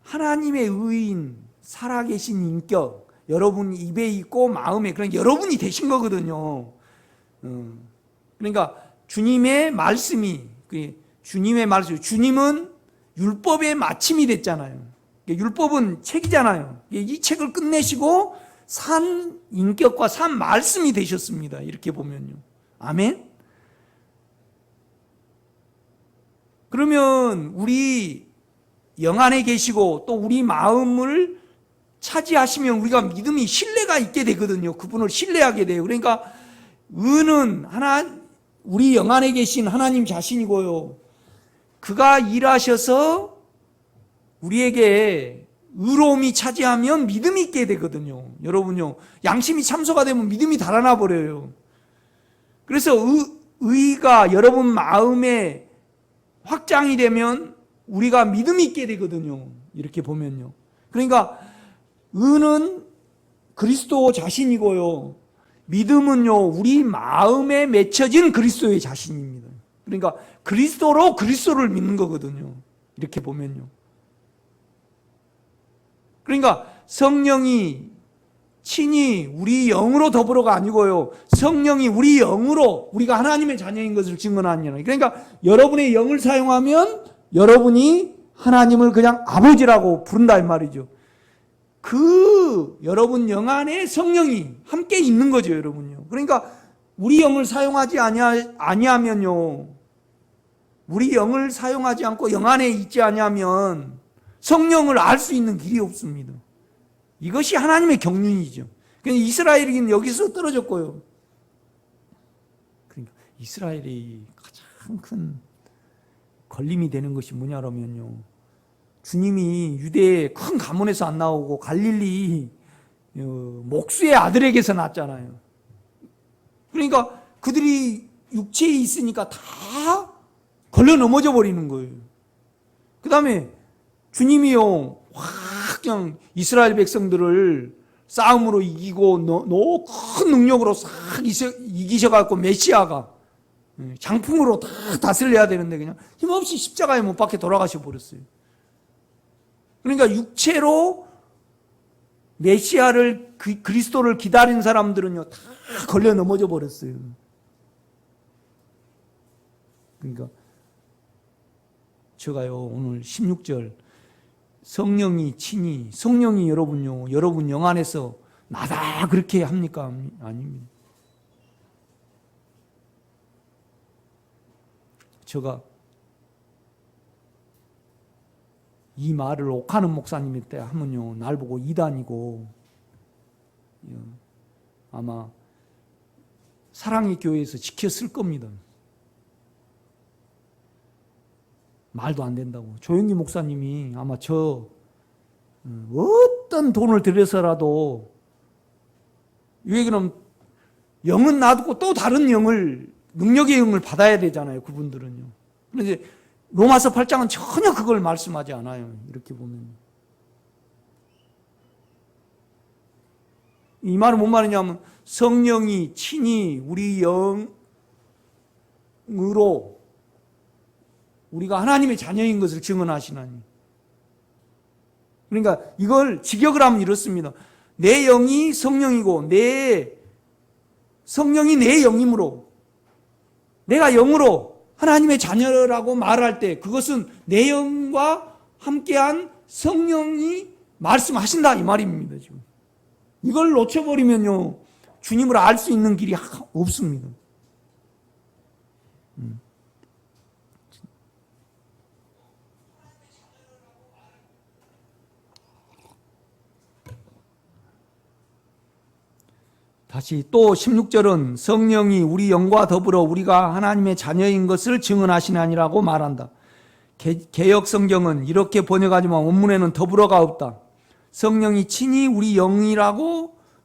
하나님의 의인, 살아계신 인격, 여러분 입에 있고 마음에, 그러니까 여러분이 되신 거거든요. 그러니까 주님의 말씀이, 주님의 말씀, 주님은 율법의 마침이 됐잖아요. 율법은 책이잖아요. 이 책을 끝내시고 산 인격과 산 말씀이 되셨습니다. 이렇게 보면요. 아멘? 그러면 우리 영 안에 계시고 또 우리 마음을 차지하시면 우리가 믿음이 신뢰가 있게 되거든요. 그분을 신뢰하게 돼요. 그러니까 의는 우리 영 안에 계신 하나님 자신이고요. 그가 일하셔서 우리에게 의로움이 차지하면 믿음이 있게 되거든요. 여러분요, 양심이 참소가 되면 믿음이 달아나 버려요. 그래서 의가 여러분 마음에 확장이 되면 우리가 믿음이 있게 되거든요. 이렇게 보면요. 그러니까 의는 그리스도 자신이고요. 믿음은요, 우리 마음에 맺혀진 그리스도의 자신입니다. 그러니까 그리스도로 그리스도를 믿는 거거든요. 이렇게 보면요. 그러니까 성령이 친히 우리 영으로 더불어가 아니고요. 성령이 우리 영으로 우리가 하나님의 자녀인 것을 증언하느냐. 그러니까 여러분의 영을 사용하면 여러분이 하나님을 그냥 아버지라고 부른다 이 말이죠. 그 여러분 영 안에 성령이 함께 있는 거죠, 여러분요. 그러니까 우리 영을 사용하지 아니하면요. 우리 영을 사용하지 않고 영 안에 있지 아니하면 성령을 알 수 있는 길이 없습니다. 이것이 하나님의 경륜이죠. 그러니까 이스라엘이 여기서 떨어졌고요. 그러니까 이스라엘이 가장 큰 걸림이 되는 것이 뭐냐면요. 주님이 유대의 큰 가문에서 안 나오고 갈릴리 목수의 아들에게서 났잖아요. 그러니까 그들이 육체에 있으니까 다 걸려 넘어져 버리는 거예요. 그 다음에 주님이요, 확 그냥 이스라엘 백성들을 싸움으로 이기고 너무 큰 능력으로 싹 이기셔갖고 메시아가 장풍으로 다 다스려야 되는데 그냥 힘없이 십자가에 못 박혀 돌아가셔 버렸어요. 그러니까 육체로 메시아를 그리스도를 기다린 사람들은요 다 걸려 넘어져 버렸어요. 그러니까 제가요 오늘 16절 성령이 친히 성령이 여러분요 여러분 영 안에서 나다 그렇게 합니까? 아닙니다. 제가 이 말을 옥하는 목사님일 때 하면요 날 보고 이단이고 아마 사랑의 교회에서 지켰을 겁니다. 말도 안 된다고. 조영기 목사님이 아마 어떤 돈을 들여서라도 왜 그럼 영은 놔두고 또 다른 영을 능력의 영을 받아야 되잖아요. 그분들은요. 그런데 로마서 8장은 전혀 그걸 말씀하지 않아요. 이렇게 보면. 이 말은 뭔 말이냐면 성령이 친히 우리 영으로 우리가 하나님의 자녀인 것을 증언하시나니. 그러니까 이걸 직역을 하면 이렇습니다. 내 영이 성령이고 성령이 내 영이므로 내가 영으로 하나님의 자녀라고 말할 때 그것은 내 영과 함께한 성령이 말씀하신다 이 말입니다. 지금 이걸 놓쳐버리면요 주님을 알 수 있는 길이 없습니다. 다시 또 16절은 성령이 우리 영과 더불어 우리가 하나님의 자녀인 것을 증언하시나니라고 말한다. 개역 성경은 이렇게 번역하지만 원문에는 더불어가 없다. 성령이 친히 우리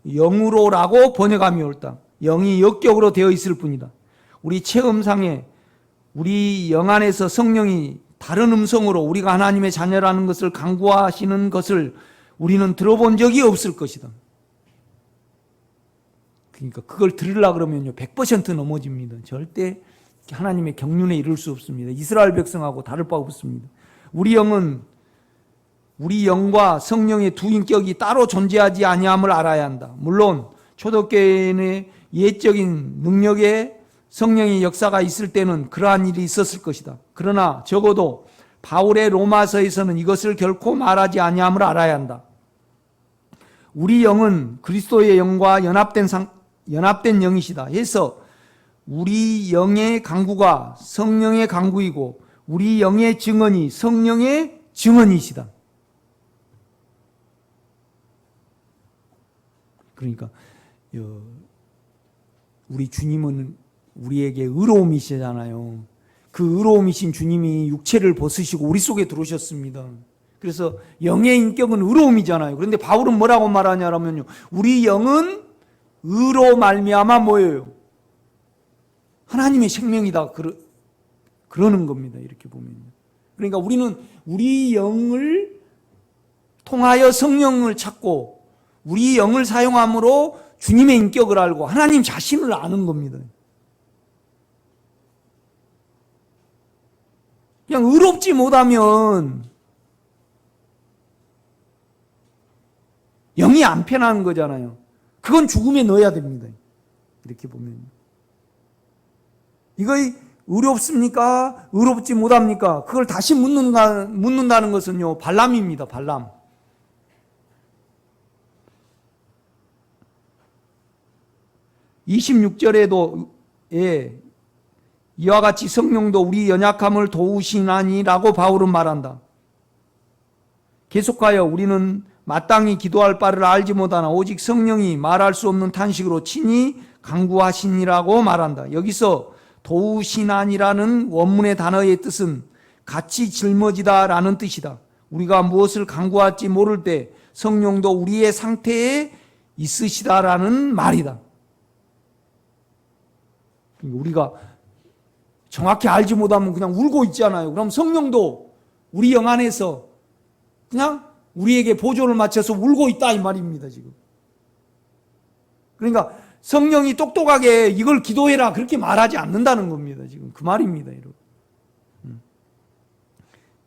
영으로라고 번역함이 옳다. 영이 역격으로 되어 있을 뿐이다. 우리 체험상에 우리 영 안에서 성령이 다른 음성으로 우리가 하나님의 자녀라는 것을 강구하시는 것을 우리는 들어본 적이 없을 것이다. 그러니까 그걸 들으려고 그러면요 100% 넘어집니다. 절대 하나님의 경륜에 이룰 수 없습니다. 이스라엘 백성하고 다를 바 없습니다. 우리 영은 우리 영과 성령의 두 인격이 따로 존재하지 아니함을 알아야 한다. 물론 초대교회의 예적인 능력에 성령의 역사가 있을 때는 그러한 일이 있었을 것이다. 그러나 적어도 바울의 로마서에서는 이것을 결코 말하지 아니함을 알아야 한다. 우리 영은 그리스도의 영과 연합된 영이시다 해서 우리 영의 강구가 성령의 강구이고 우리 영의 증언이 성령의 증언이시다. 그러니까 우리 주님은 우리에게 의로움이시잖아요. 그 의로움이신 주님이 육체를 벗으시고 우리 속에 들어오셨습니다. 그래서 영의 인격은 의로움이잖아요. 그런데 바울은 뭐라고 말하냐면요. 우리 영은 의로 말미암아 뭐예요? 하나님의 생명이다. 그러는 겁니다. 이렇게 보면. 그러니까 우리는 우리 영을 통하여 성령을 찾고 우리 영을 사용함으로 주님의 인격을 알고 하나님 자신을 아는 겁니다. 그냥 의롭지 못하면 영이 안 편한 거잖아요. 그건 죽음에 넣어야 됩니다. 이렇게 보면. 이거 의롭습니까? 의롭지 못합니까? 그걸 다시 묻는다는 것은요, 발람입니다. 발람. (26절에도) 이와 같이 성령도 우리 연약함을 도우시나니라고 바울은 말한다. 계속하여 우리는 마땅히 기도할 바를 알지 못하나 오직 성령이 말할 수 없는 탄식으로 친히 간구하시니라고 말한다. 여기서 도우시나니라는 원문의 단어의 뜻은 같이 짊어지다라는 뜻이다. 우리가 무엇을 간구할지 모를 때 성령도 우리의 상태에 있으시다라는 말이다. 우리가 정확히 알지 못하면 그냥 울고 있잖아요. 그럼 성령도 우리 영 안에서 그냥 우리에게 보조를 맞춰서 울고 있다 이 말입니다. 지금. 그러니까 성령이 똑똑하게 이걸 기도해라 그렇게 말하지 않는다는 겁니다. 지금 그 말입니다. 여러분.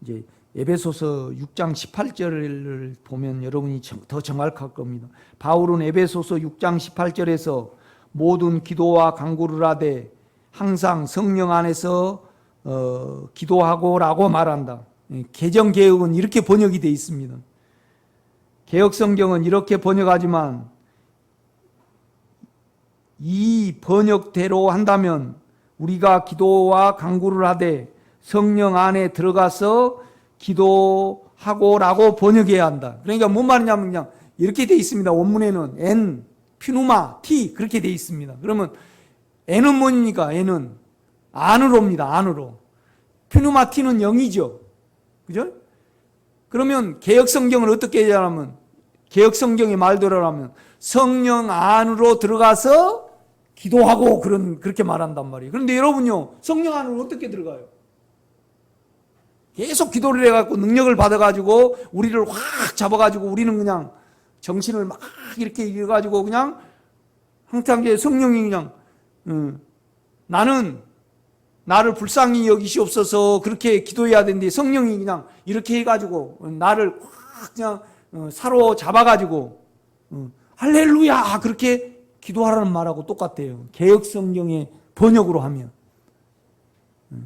이제 에베소서 6장 18절을 보면 여러분이 더 정확할 겁니다. 바울은 에베소서 6장 18절에서 모든 기도와 간구를 하되 항상 성령 안에서 기도하고라고 말한다. 개정개혁은 이렇게 번역이 되어 있습니다. 개혁성경은 이렇게 번역하지만 이 번역대로 한다면 우리가 기도와 간구를 하되 성령 안에 들어가서 기도하고라고 번역해야 한다. 그러니까 뭔 말이냐면 그냥 이렇게 되어 있습니다. 원문에는 N, 피누마, T 그렇게 되어 있습니다. 그러면 N은 뭡니까? N은 안으로입니다. 안으로. 피누마 T는 영이죠. 그죠? 그러면 개혁성경을 어떻게 해야 하면 개혁성경의 말대로 하면 성령 안으로 들어가서 기도하고 그렇게 말한단 말이에요. 그런데 여러분요, 성령 안으로 어떻게 들어가요? 계속 기도를 해갖고 능력을 받아가지고 우리를 확 잡아가지고 우리는 그냥 정신을 막 이렇게 이어가지고 그냥 항상 성령이 그냥 나는 나를 불쌍히 여기시옵소서 그렇게 기도해야 되는데 성령이 그냥 이렇게 해가지고 나를 확 그냥 사로잡아가지고 할렐루야 그렇게 기도하라는 말하고 똑같아요. 개혁성경의 번역으로 하면.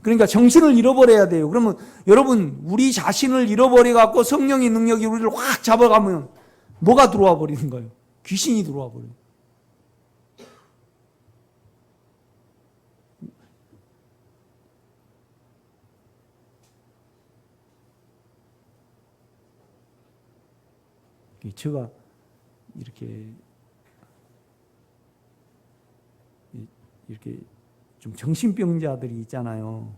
그러니까 정신을 잃어버려야 돼요. 그러면 여러분 우리 자신을 잃어버려갖고 성령의 능력이 우리를 확 잡아가면 뭐가 들어와 버리는 거예요? 귀신이 들어와 버려요. 제가 이렇게 좀 정신병자들이 있잖아요.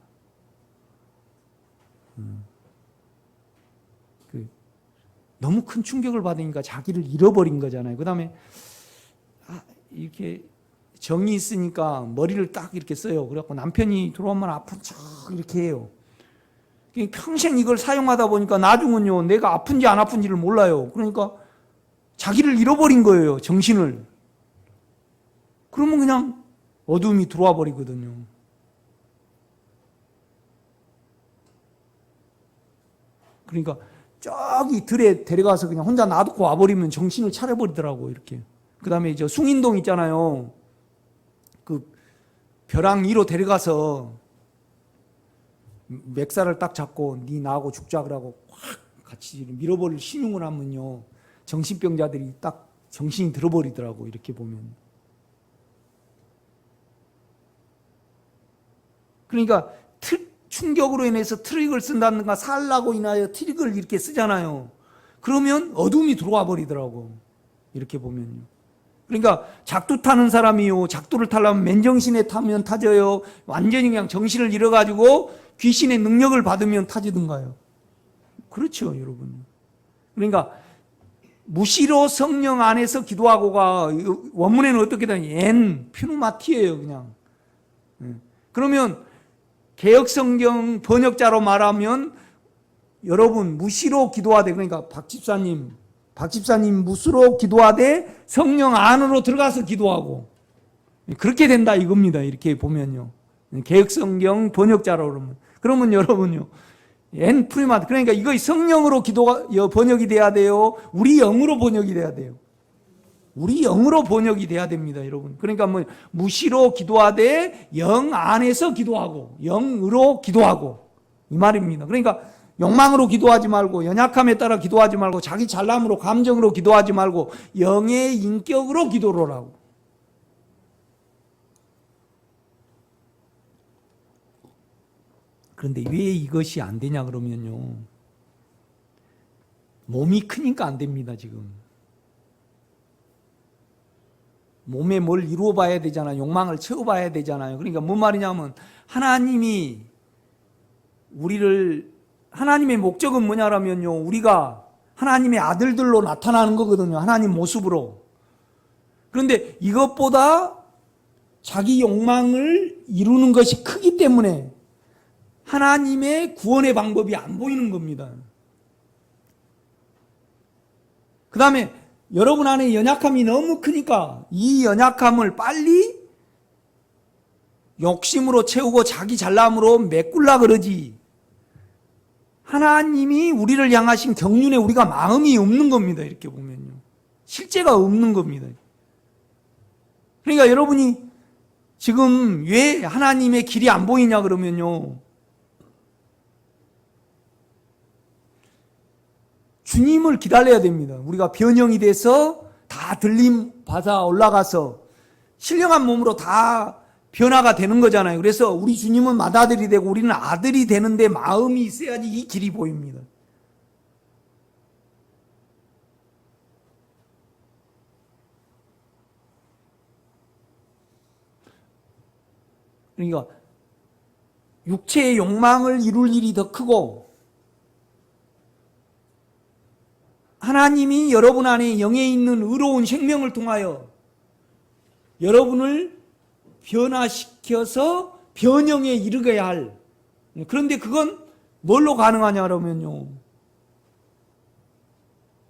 너무 큰 충격을 받으니까 자기를 잃어버린 거잖아요. 그 다음에 이렇게 정이 있으니까 머리를 딱 이렇게 써요. 그래갖고 남편이 들어오면 아픈 척 이렇게 해요. 평생 이걸 사용하다 보니까 나중은요 내가 아픈지 안 아픈지를 몰라요. 그러니까 자기를 잃어버린 거예요. 정신을. 그러면 그냥 어둠이 들어와 버리거든요. 그러니까 저기 들에 데려가서 그냥 혼자 놔두고 와버리면 정신을 차려버리더라고 이렇게. 그 다음에 저 숭인동 있잖아요. 그 벼랑 위로 데려가서 맥살을 딱 잡고 네 나하고 죽자 그러고 확 같이 밀어버릴 신용을 하면요 정신병자들이 딱 정신이 들어버리더라고 이렇게 보면. 그러니까 충격으로 인해서 트릭을 쓴다든가 살라고 인하여 트릭을 이렇게 쓰잖아요. 그러면 어둠이 들어와 버리더라고 이렇게 보면요. 그러니까 작두 타는 사람이요 작두를 타려면 맨정신에 타면 타져요. 완전히 그냥 정신을 잃어가지고 귀신의 능력을 받으면 타지든가요. 그렇죠 여러분. 그러니까 무시로 성령 안에서 기도하고가 원문에는 어떻게 되냐 N, 퓨누마티예요 그냥. 그러면 개역성경 번역자로 말하면 여러분 무시로 기도하되, 그러니까 박집사님 무시로 기도하되 성령 안으로 들어가서 기도하고 그렇게 된다 이겁니다. 이렇게 보면요. 개역성경 번역자로 그러면 여러분요. 엔프리마드, 그러니까 이거 성령으로 기도가 번역이 돼야 돼요. 우리 영으로 번역이 돼야 돼요. 우리 영으로 번역이 돼야 됩니다, 여러분. 그러니까 무시로 기도하되 영 안에서 기도하고 영으로 기도하고 이 말입니다. 그러니까 욕망으로 기도하지 말고 연약함에 따라 기도하지 말고 자기 잘남으로 감정으로 기도하지 말고 영의 인격으로 기도를 하고. 그런데 왜 이것이 안 되냐 그러면요. 몸이 크니까 안 됩니다, 지금. 몸에 뭘 이루어 봐야 되잖아요. 욕망을 채워 봐야 되잖아요. 그러니까 뭔 말이냐면 하나님이 하나님의 목적은 뭐냐라면요. 우리가 하나님의 아들들로 나타나는 거거든요. 하나님 모습으로. 그런데 이것보다 자기 욕망을 이루는 것이 크기 때문에 하나님의 구원의 방법이 안 보이는 겁니다. 그 다음에 여러분 안에 연약함이 너무 크니까 이 연약함을 빨리 욕심으로 채우고 자기 잘남으로 메꾸려 그러지. 하나님이 우리를 향하신 경륜에 우리가 마음이 없는 겁니다. 이렇게 보면요. 실제가 없는 겁니다. 그러니까 여러분이 지금 왜 하나님의 길이 안 보이냐 그러면요. 주님을 기다려야 됩니다. 우리가 변형이 돼서 다 들림 받아 올라가서 신령한 몸으로 다 변화가 되는 거잖아요. 그래서 우리 주님은 맏아들이 되고 우리는 아들이 되는데 마음이 있어야지 이 길이 보입니다. 그러니까 육체의 욕망을 이룰 일이 더 크고 하나님이 여러분 안에 영에 있는 의로운 생명을 통하여 여러분을 변화시켜서 변형에 이르게 할. 그런데 그건 뭘로 가능하냐 그러면요.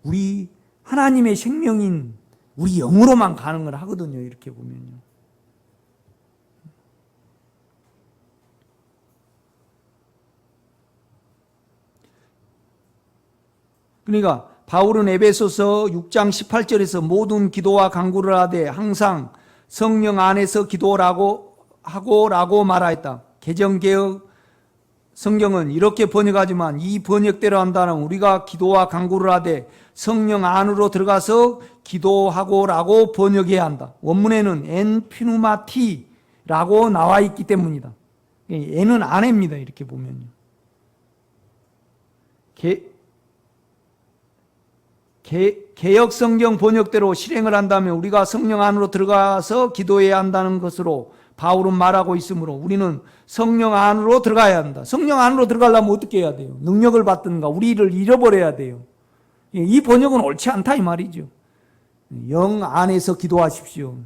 우리 하나님의 생명인 우리 영으로만 가능을 하거든요. 이렇게 보면요. 그러니까 바울은 에베소서 6장 18절에서 모든 기도와 간구를 하되 항상 성령 안에서 기도라고 하고라고 말하였다. 개정개혁 성경은 이렇게 번역하지만 이 번역대로 한다면 우리가 기도와 간구를 하되 성령 안으로 들어가서 기도하고라고 번역해야 한다. 원문에는 엔피누마티라고 나와 있기 때문이다. N은 안에입니다. 이렇게 보면요. 개역 성경 번역대로 실행을 한다면 우리가 성령 안으로 들어가서 기도해야 한다는 것으로 바울은 말하고 있으므로 우리는 성령 안으로 들어가야 한다. 성령 안으로 들어가려면 어떻게 해야 돼요? 능력을 받든가 우리를 잃어버려야 돼요. 이 번역은 옳지 않다 이 말이죠. 영 안에서 기도하십시오.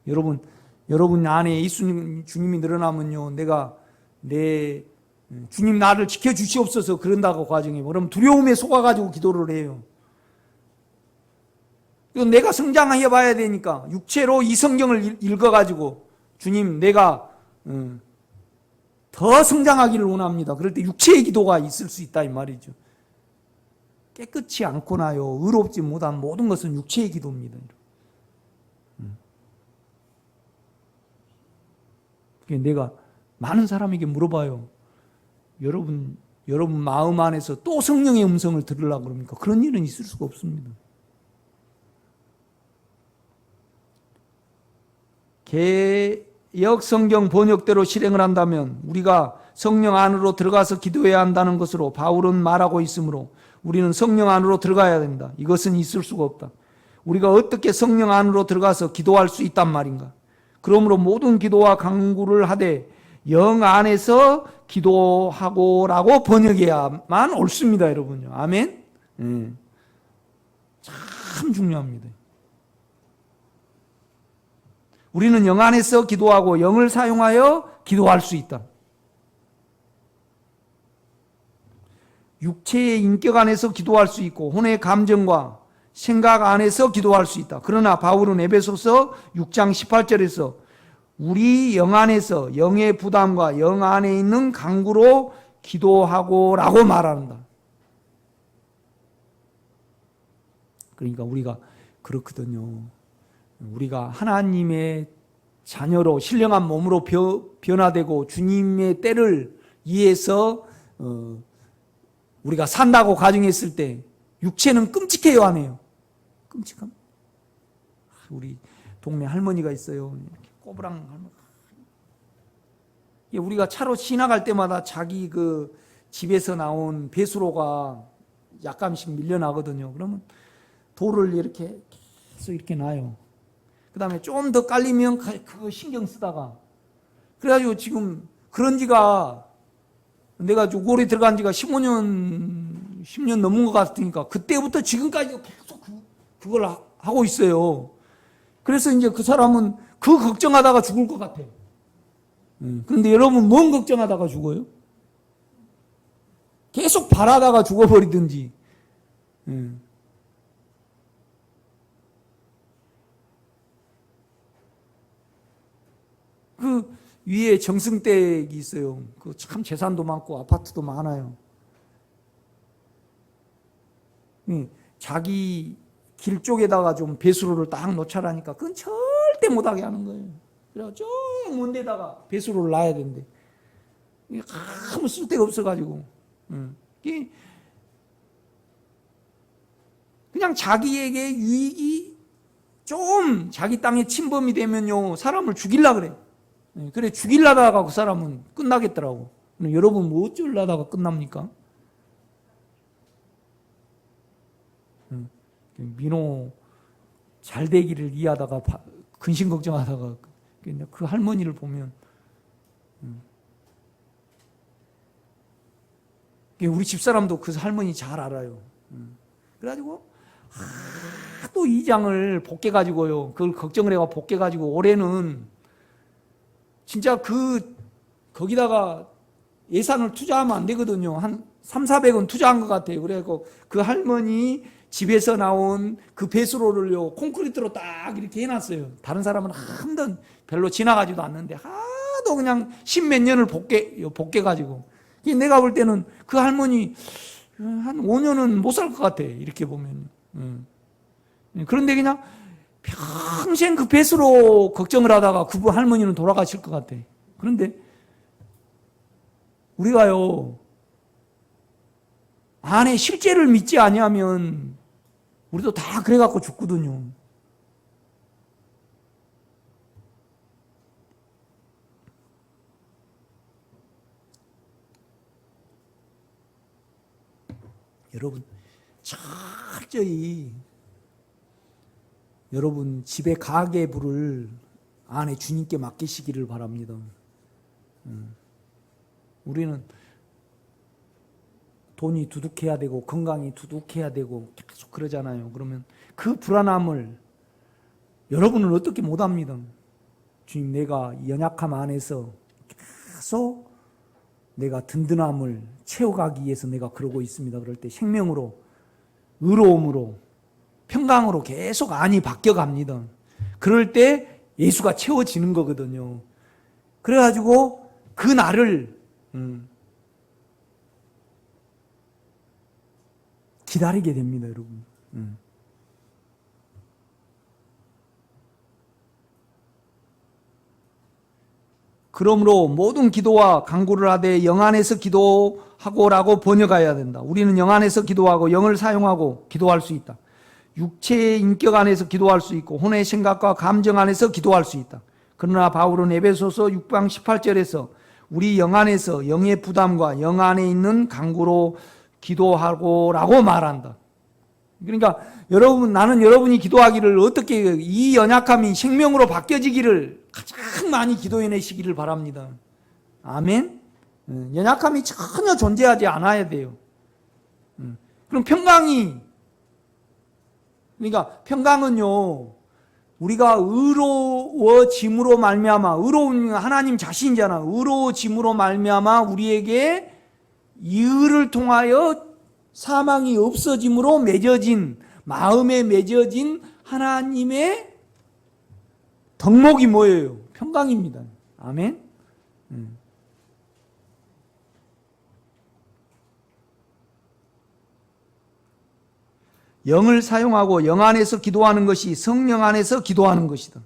여러분 안에 예수님 주님이 늘어나면요, 주님 나를 지켜주시옵소서 그런다고 과정에 그럼 두려움에 속아가지고 기도를 해요. 이건 내가 성장해 봐야 되니까 육체로 이 성경을 읽어가지고 주님 내가 더 성장하기를 원합니다. 그럴 때 육체의 기도가 있을 수 있다 이 말이죠. 깨끗이 않고나요 의롭지 못한 모든 것은 육체의 기도입니다. 내가 많은 사람에게 물어봐요. 여러분 마음 안에서 또 성령의 음성을 들으려고 그럽니까? 그런 일은 있을 수가 없습니다. 개역 성경 번역대로 실행을 한다면 우리가 성령 안으로 들어가서 기도해야 한다는 것으로 바울은 말하고 있으므로 우리는 성령 안으로 들어가야 된다. 이것은 있을 수가 없다. 우리가 어떻게 성령 안으로 들어가서 기도할 수 있단 말인가? 그러므로 모든 기도와 간구를 하되 영 안에서 기도하고라고 번역해야만 옳습니다, 여러분요. 아멘? 참 중요합니다. 우리는 영 안에서 기도하고 영을 사용하여 기도할 수 있다. 육체의 인격 안에서 기도할 수 있고 혼의 감정과 생각 안에서 기도할 수 있다. 그러나 바울은 에베소서 6장 18절에서 우리 영 안에서 영의 부담과 영 안에 있는 간구로 기도하고 라고 말한다. 그러니까 우리가 그렇거든요. 우리가 하나님의 자녀로 신령한 몸으로 변화되고 주님의 때를 이해해서 우리가 산다고 가정했을 때 육체는 끔찍해요, 안 해요? 끔찍함. 우리 동네 할머니가 있어요. 이렇게 꼬부랑 할머니. 우리가 차로 지나갈 때마다 자기 그 집에서 나온 배수로가 약간씩 밀려나거든요. 그러면 돌을 이렇게 계속 이렇게 놔요. 그 다음에 좀 더 깔리면 그거 신경 쓰다가. 그래가지고 지금 그런 지가 내가 올해 들어간 지가 15년, 10년 넘은 것 같으니까 그때부터 지금까지 계속 그걸 하고 있어요. 그래서 이제 그 사람은 그 걱정하다가 죽을 것 같아요. 그런데 여러분 뭔 걱정하다가 죽어요? 계속 바라다가 죽어버리든지. 그 위에 정승댁이 있어요. 그 참 재산도 많고 아파트도 많아요. 자기 길 쪽에다가 좀 배수로를 딱 놓자라니까 그건 절대 못하게 하는 거예요. 그래서 저먼 데다가 배수로를 놔야 된대. 아무 쓸데가 없어가지고. 그냥 자기에게 유익이 좀 자기 땅에 침범이 되면요 사람을 죽이려고 그래. 그래 죽이려다가 그 사람은 끝나겠더라고. 여러분 뭐 어쩌려다가 끝납니까? 민호 잘 되기를 이해하다가 근심 걱정하다가 그 할머니를 보면 우리 집사람도 그 할머니 잘 알아요. 그래가지고 또 이 장을 복귀가지고요 그걸 걱정을 해가 복귀가지고 올해는 진짜 거기다가 예산을 투자하면 안 되거든요. 한 300~400원 투자한 것 같아요. 그래갖고 그 할머니 집에서 나온 그 배수로를요 콘크리트로 딱 이렇게 해놨어요. 다른 사람은 한 번 별로 지나가지도 않는데 하도 그냥 10몇 년을 복귀가지고 내가 볼 때는 그 할머니 한 5년은 못 살 것 같아. 이렇게 보면. 그런데 그냥 평생 그 배수로 걱정을 하다가 그 할머니는 돌아가실 것 같아. 그런데 우리가요 안에 실제를 믿지 아니하면 우리도 다 그래갖고 죽거든요. 여러분 철저히 여러분 집의 가계부를 안에 주님께 맡기시기를 바랍니다. 우리는 돈이 두둑해야 되고 건강이 두둑해야 되고 계속 그러잖아요. 그러면 그 불안함을 여러분은 어떻게 못합니다. 주님 내가 연약함 안에서 계속 내가 든든함을 채워가기 위해서 내가 그러고 있습니다. 그럴 때 생명으로 의로움으로 평강으로 계속 안이 바뀌어갑니다. 그럴 때 예수가 채워지는 거거든요. 그래가지고 그 날을 기다리게 됩니다, 여러분. 그러므로 모든 기도와 간구를 하되 영 안에서 기도하고라고 번역해야 된다. 우리는 영 안에서 기도하고 영을 사용하고 기도할 수 있다. 육체의 인격 안에서 기도할 수 있고 혼의 생각과 감정 안에서 기도할 수 있다. 그러나 바울은 에베소서 6장 18절에서 우리 영 안에서 영의 부담과 영 안에 있는 간구로 기도하고라고 말한다. 그러니까 여러분 나는 여러분이 기도하기를 어떻게 이 연약함이 생명으로 바뀌어지기를 가장 많이 기도해내시기를 바랍니다. 아멘. 연약함이 전혀 존재하지 않아야 돼요. 그럼 평강이 그러니까 평강은요 우리가 의로워짐으로 말미암아, 의로운 하나님 자신이잖아. 의로워짐으로 말미암아 우리에게 이 의를 통하여 사망이 없어짐으로 맺어진, 마음에 맺어진 하나님의 덕목이 뭐예요? 평강입니다. 아멘. 영을 사용하고 영 안에서 기도하는 것이 성령 안에서 기도하는 것이다.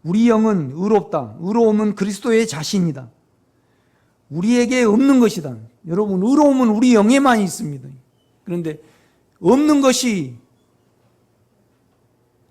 우리 영은 의롭다. 의로움은 그리스도의 자신이다. 우리에게 없는 것이다. 여러분, 의로움은 우리 영에만 있습니다. 그런데 없는 것이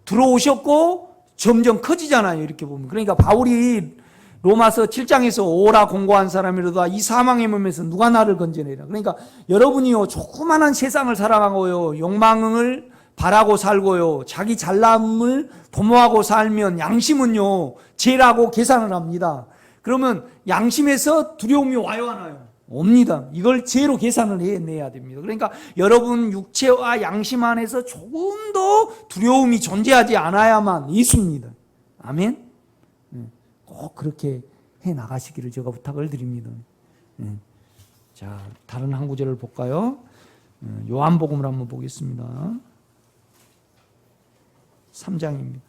들어오셨고 점점 커지잖아요. 이렇게 보면. 그러니까 바울이 로마서 7장에서 오라 공고한 사람이로다 이 사망의 몸에서 누가 나를 건져내리라. 그러니까 여러분이요, 조그마한 세상을 살아가고요, 욕망을 바라고 살고요, 자기 잘남을 도모하고 살면 양심은요 죄라고 계산을 합니다. 그러면 양심에서 두려움이 와요, 안 와요? 옵니다. 이걸 죄로 계산을 해내야 됩니다. 그러니까 여러분 육체와 양심 안에서 조금 더 두려움이 존재하지 않아야만 있습니다. 아멘. 꼭 그렇게 해 나가시기를 제가 부탁을 드립니다. 자, 다른 한 구절을 볼까요? 요한복음을 한번 보겠습니다. 3장입니다.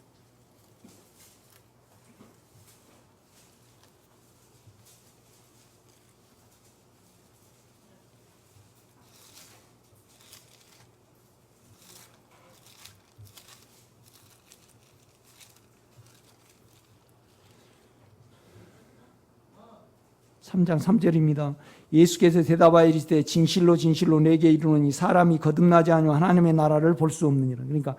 삼장 3절입니다. 예수께서 대답하여 이르시되 진실로 진실로 내게 이르노니 사람이 거듭나지 아니하면 하나님의 나라를 볼 수 없느니라. 그러니까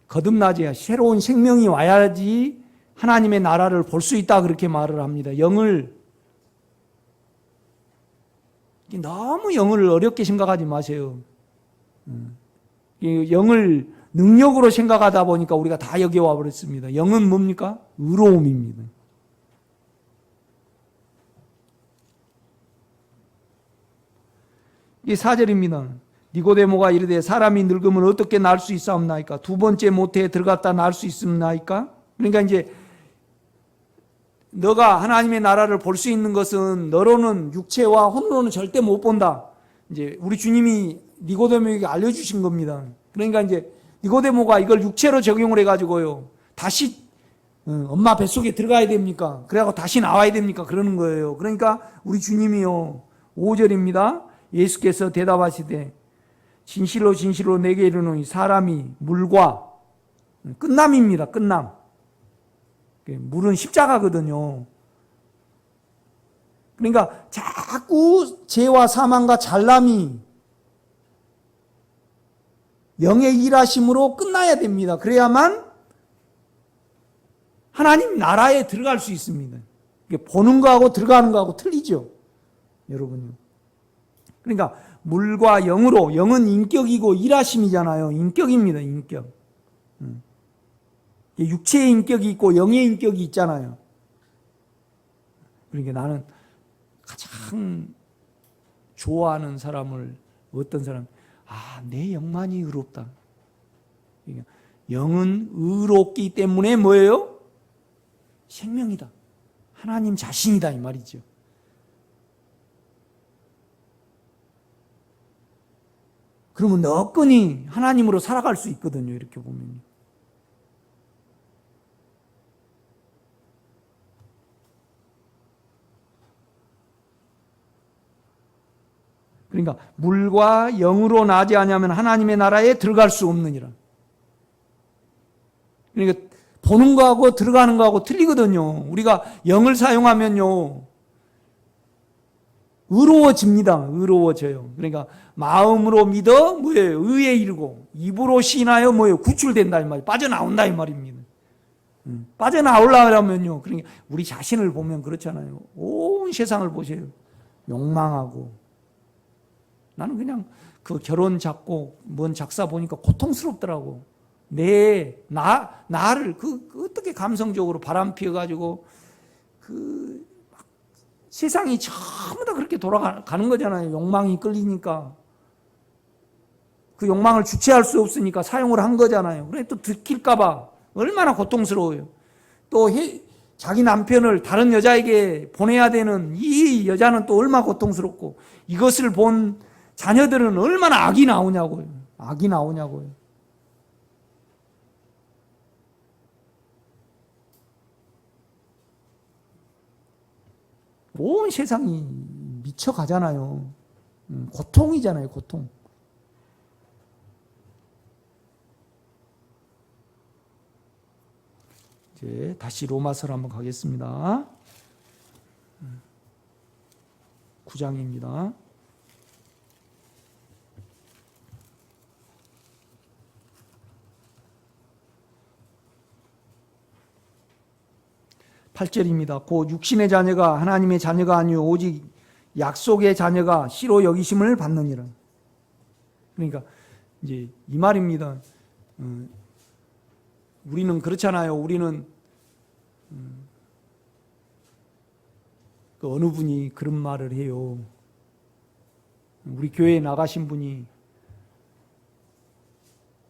거듭나지, 새로운 생명이 와야지 하나님의 나라를 볼 수 있다, 그렇게 말을 합니다. 너무 영을 어렵게 생각하지 마세요. 영을 능력으로 생각하다 보니까 우리가 다 여기 와버렸습니다. 영은 뭡니까? 의로움입니다. 이 4절입니다. 니고데모가 이르되 사람이 늙으면 어떻게 날 수 있사옵나이까? 두 번째 모태에 들어갔다 날 수 있습니까? 그러니까 이제 너가 하나님의 나라를 볼 수 있는 것은 너로는, 육체와 혼으로는 절대 못 본다. 이제 우리 주님이 니고데모에게 알려주신 겁니다. 그러니까 이제 니고데모가 이걸 육체로 적용을 해가지고요, 다시 엄마 뱃속에 들어가야 됩니까? 그래갖고 다시 나와야 됩니까? 그러는 거예요. 그러니까 우리 주님이요, 5절입니다. 예수께서 대답하시되 진실로 진실로 내게 이르노니 사람이 물과, 끝남입니다. 끝남. 물은 십자가거든요. 그러니까 자꾸 죄와 사망과 잘남이 영의 일하심으로 끝나야 됩니다. 그래야만 하나님 나라에 들어갈 수 있습니다. 보는 거하고 들어가는 거하고 틀리죠, 여러분요. 그러니까 물과 영으로, 영은 인격이고 일하심이잖아요. 인격입니다. 인격. 육체의 인격이 있고 영의 인격이 있잖아요. 그러니까 나는 가장 좋아하는 사람을, 어떤 사람, 내 영만이 의롭다. 그러니까 영은 의롭기 때문에 뭐예요? 생명이다. 하나님 자신이다, 이 말이죠. 그러면 너끈히 하나님으로 살아갈 수 있거든요, 이렇게 보면. 그러니까 물과 영으로 나지 아니하면 하나님의 나라에 들어갈 수 없느니라. 그러니까 보는 거하고 들어가는 거하고 틀리거든요. 우리가 영을 사용하면요, 의로워집니다. 의로워져요. 그러니까 마음으로 믿어 뭐예요? 의에 이르고, 입으로 시인하여 뭐예요? 구출된다, 이 말이에요. 빠져나온다, 이 말입니다. 빠져나오려면요, 그러니까 우리 자신을 보면 그렇잖아요. 온 세상을 보세요. 욕망하고. 나는 그냥 그 결혼 작곡 뭔 작사 보니까 고통스럽더라고. 나를 어떻게 감성적으로 바람 피워가지고 세상이 전부 다 그렇게 돌아가는 거잖아요. 욕망이 끌리니까. 그 욕망을 주체할 수 없으니까 사용을 한 거잖아요. 그래 또 들킬까봐 얼마나 고통스러워요. 또 자기 남편을 다른 여자에게 보내야 되는 이 여자는 또 얼마나 고통스럽고, 이것을 본 자녀들은 얼마나 악이 나오냐고요. 악이 나오냐고요. 온 세상이 미쳐가잖아요. 고통이잖아요, 고통. 이제 다시 로마서로 한번 가겠습니다. 9장입니다. (8절입니다) 곧 육신의 자녀가 하나님의 자녀가 아니요 오직 약속의 자녀가 씨로 여기심을 받느니라. 그러니까 이제 이 말입니다. 우리는 그렇잖아요. 우리는 그 어느 분이 그런 말을 해요. 우리 교회에 나가신 분이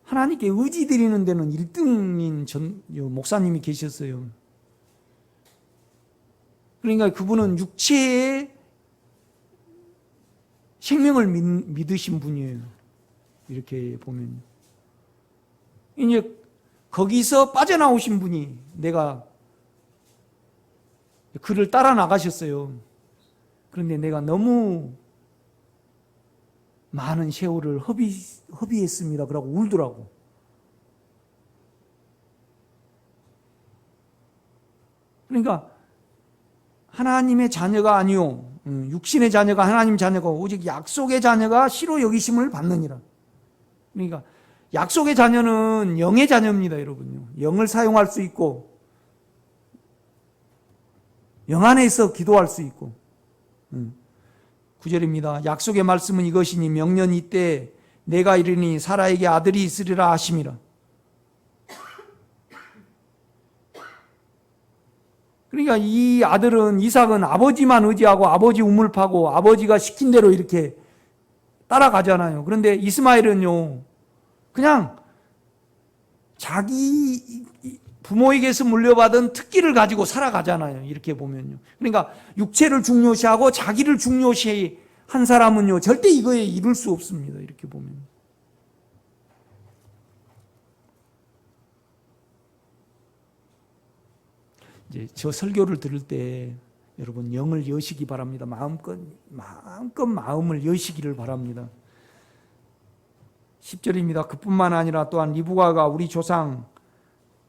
하나님께 의지 드리는 데는 1등인 목사님이 계셨어요. 그러니까 그분은 육체의 생명을 믿으신 분이에요. 이렇게 보면 이제 거기서 빠져나오신 분이 내가 그를 따라 나가셨어요. 그런데 내가 너무 많은 세월을 허비했습니다. 그러고 울더라고. 그러니까 하나님의 자녀가 아니요 육신의 자녀가 하나님 자녀가 오직 약속의 자녀가 씨로 여기심을 받느니라. 그러니까 약속의 자녀는 영의 자녀입니다, 여러분요. 영을 사용할 수 있고 영 안에서 기도할 수 있고. 9절입니다. 약속의 말씀은 이것이니 명년 이때 내가 이르니 사라에게 아들이 있으리라 하심이라. 그러니까 이 아들은 이삭은 아버지만 의지하고 아버지 우물 파고 아버지가 시킨 대로 이렇게 따라가잖아요. 그런데 이스마엘은요 그냥 자기 부모에게서 물려받은 특기를 가지고 살아가잖아요. 이렇게 보면요. 그러니까 육체를 중요시하고 자기를 중요시한 사람은요 절대 이거에 이룰 수 없습니다. 이렇게 보면. 이제 저 설교를 들을 때 여러분 영을 여시기 바랍니다. 마음껏 마음을 여시기를 바랍니다. 10절입니다. 그뿐만 아니라 또한 리브가가 우리 조상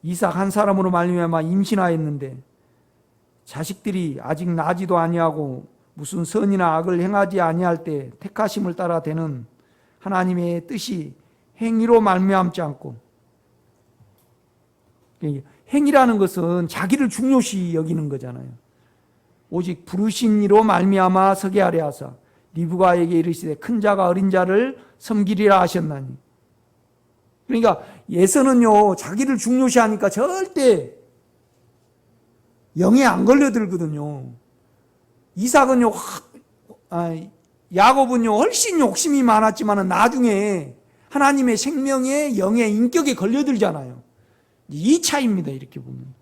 이삭 한 사람으로 말미암아 임신하였는데 자식들이 아직 나지도 아니하고 무슨 선이나 악을 행하지 아니할 때 택하심을 따라 되는 하나님의 뜻이 행위로 말미암지 않고, 행위라는 것은 자기를 중요시 여기는 거잖아요. 오직 부르신 이로 말미암아 서게 하려 하사 리브가에게 이르시되 큰 자가 어린 자를 섬기리라 하셨나니. 그러니까 예서는요 자기를 중요시하니까 절대 영에 안 걸려들거든요. 이삭은요 야곱은요 훨씬 욕심이 많았지만 나중에 하나님의 생명의 영의 인격에 걸려들잖아요. 이 차이입니다. 이렇게 보면.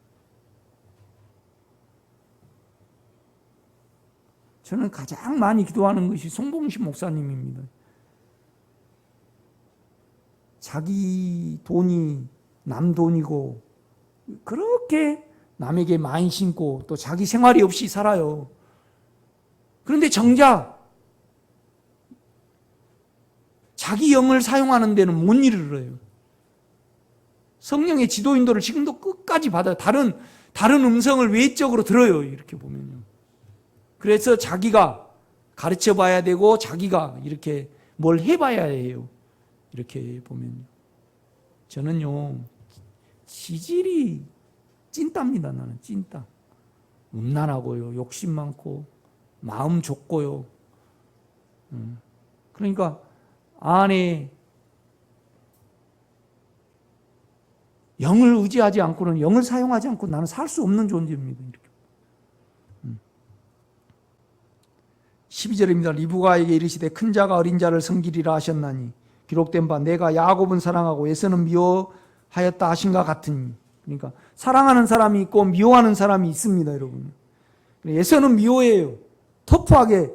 저는 가장 많이 기도하는 것이 송봉신 목사님입니다. 자기 돈이 남 돈이고 그렇게 남에게 많이 신고 또 자기 생활이 없이 살아요. 그런데 정작 자기 영을 사용하는 데는 못 이르러요. 성령의 지도 인도를 지금도 끝까지 받아요. 다른 음성을 외적으로 들어요. 이렇게 보면요. 그래서 자기가 가르쳐 봐야 되고 자기가 이렇게 뭘 해봐야 해요. 이렇게 보면요. 저는요 지질이 찐따입니다. 나는 찐따. 음란하고요, 욕심 많고 마음 좁고요. 그러니까 안에 영을 의지하지 않고는, 영을 사용하지 않고 나는 살 수 없는 존재입니다. 이렇게. 12절입니다. 리브가에게 이르시되 큰 자가 어린 자를 섬기리라 하셨나니 기록된 바 내가 야곱은 사랑하고 에서는 미워하였다 하신가 같으니. 그러니까 사랑하는 사람이 있고 미워하는 사람이 있습니다, 여러분. 에서는 미워해요. 터프하게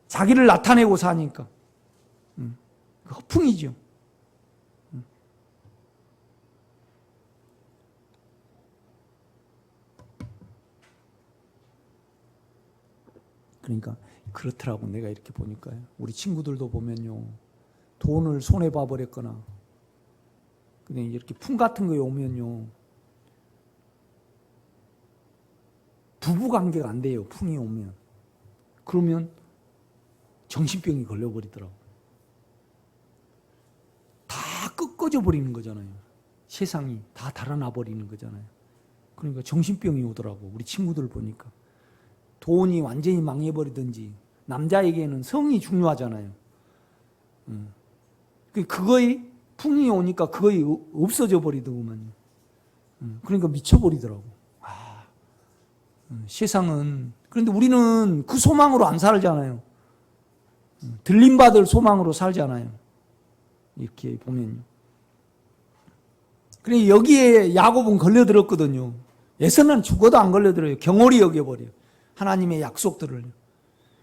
자기를 나타내고 사니까. 허풍이죠. 그러니까 그렇더라고. 내가 이렇게 보니까요. 우리 친구들도 보면요, 돈을 손해 봐버렸거나 그냥 이렇게 풍 같은 거에 오면요, 부부관계가 안 돼요. 풍이 오면. 그러면 정신병이 걸려버리더라고. 다 꺾어져 버리는 거잖아요. 세상이 다 달아나 버리는 거잖아요. 그러니까 정신병이 오더라고. 우리 친구들 보니까. 돈이 완전히 망해버리든지. 남자에게는 성이 중요하잖아요. 그거에 풍이 오니까 그거에 없어져 버리더구만요. 그러니까 미쳐버리더라고. 세상은. 그런데 우리는 그 소망으로 안 살잖아요. 들림받을 소망으로 살잖아요. 이렇게 보면요. 그래 여기에 야곱은 걸려들었거든요. 에서는 죽어도 안 걸려들어요. 경홀히 여겨버려요. 하나님의 약속들을.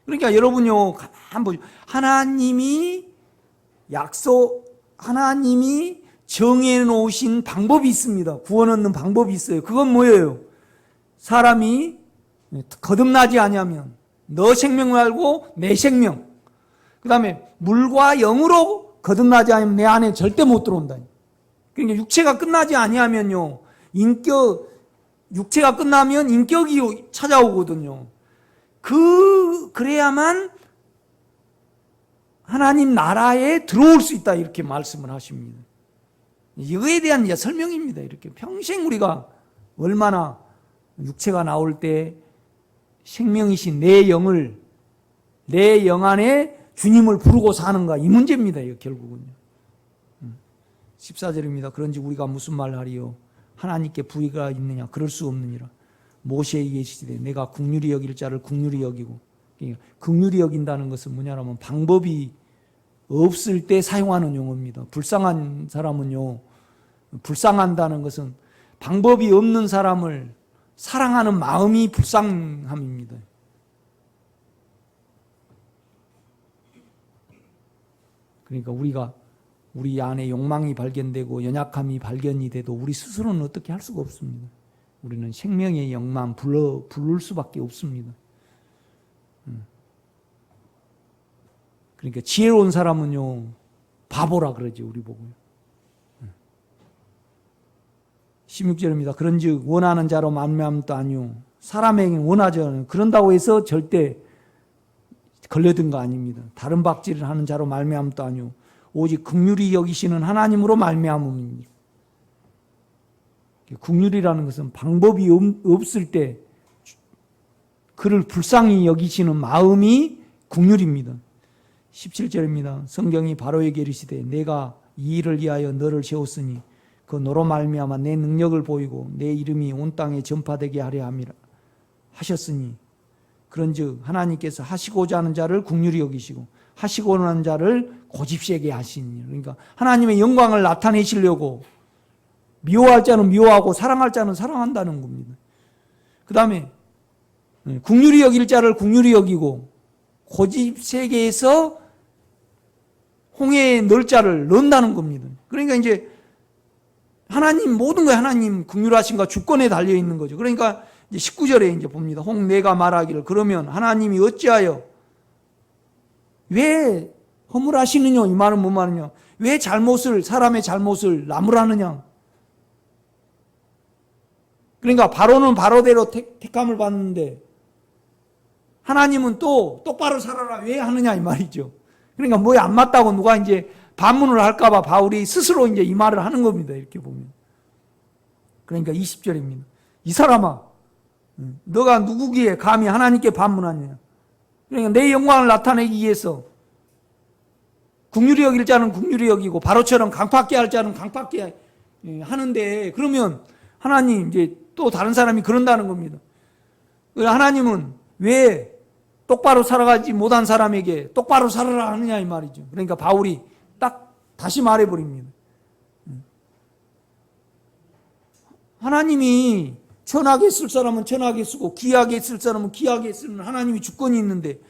그러니까 여러분요, 가만 보죠. 하나님이 정해놓으신 방법이 있습니다. 구원 얻는 방법이 있어요. 그건 뭐예요? 사람이 거듭나지 아니하면 너 생명 말고 내 생명. 그 다음에 물과 영으로 거듭나지 않으면 내 안에 절대 못 들어온다. 그러니까 육체가 끝나지 아니하면요, 육체가 끝나면 인격이 찾아오거든요. 그래야만 하나님 나라에 들어올 수 있다. 이렇게 말씀을 하십니다. 이거에 대한 설명입니다. 이렇게 평생 우리가 얼마나 육체가 나올 때 생명이신 내 영 안에 주님을 부르고 사는가, 이 문제입니다. 이거 결국은요. 14절입니다. 그런지 우리가 무슨 말 하리요? 하나님께 부의가 있느냐? 그럴 수 없느니라. 모세에게 이르시되 내가 긍휼히 여길 자를 긍휼히 여기고. 그러니까 긍휼히 여긴다는 것은 뭐냐면 방법이 없을 때 사용하는 용어입니다. 불쌍한 사람은요, 불쌍한다는 것은 방법이 없는 사람을 사랑하는 마음이 불쌍함입니다. 그러니까 우리 안에 욕망이 발견되고 연약함이 발견이 돼도 우리 스스로는 어떻게 할 수가 없습니다. 우리는 생명의 영만 부를 수밖에 없습니다. 그러니까 지혜로운 사람은요, 바보라 그러죠, 우리 보고요. 16절입니다. 그런즉 원하는 자로 말미암도 아니요, 사람에게 원하지 않아요. 그런다고 해서 절대 걸려든 거 아닙니다. 다른 박질을 하는 자로 말미암도 아니요, 오직 긍휼히 여기시는 하나님으로 말미암음입니다. 긍휼이라는 것은 방법이 없을 때 그를 불쌍히 여기시는 마음이 긍휼입니다. 17절입니다. 성경이 바로에게 이르시되 내가 이 일을 위하여 너를 세웠으니 그 너로 말미암아 내 능력을 보이고 내 이름이 온 땅에 전파되게 하려 함이라 하셨으니, 그런즉 하나님께서 하시고자 하는 자를 긍휼히 여기시고 하시고자 하는 자를 고집세게 하시니. 그러니까 하나님의 영광을 나타내시려고 미워할 자는 미워하고 사랑할 자는 사랑한다는 겁니다. 그 다음에 긍휼히 여길 자를 긍휼히 여기고 고집세계에서 홍해에 넣을 자를 넣는다는 겁니다. 그러니까 이제 하나님, 모든 거 하나님 긍휼하신가 주권에 달려 있는 거죠. 그러니까 이제 19절에 이제 봅니다. 혹 내가 말하기를 그러면 하나님이 어찌하여 왜 허물하시느냐, 이 말은 뭔 말이냐, 왜 사람의 잘못을 나무라느냐. 그러니까 바로는 바로대로 택함을 받는데 하나님은 또 똑바로 살아라 왜 하느냐, 이 말이죠. 그러니까 뭐에 안 맞다고 누가 이제 반문을 할까봐 바울이 스스로 이제 이 말을 하는 겁니다. 이렇게 보면. 그러니까 20절입니다. 이 사람아, 너가 누구기에 감히 하나님께 반문하느냐. 그러니까 내 영광을 나타내기 위해서 긍휼히 여길 자는 긍휼히 여기고 바로처럼 강팍게 할 자는 강팍게 하는데, 그러면 하나님 이제 또 다른 사람이 그런다는 겁니다. 하나님은 왜 똑바로 살아가지 못한 사람에게 똑바로 살아라 하느냐, 이 말이죠. 그러니까 바울이 딱 다시 말해버립니다. 하나님이 천하게 쓸 사람은 천하게 쓰고 귀하게 쓸 사람은 귀하게 쓰는 하나님이 주권이 있는데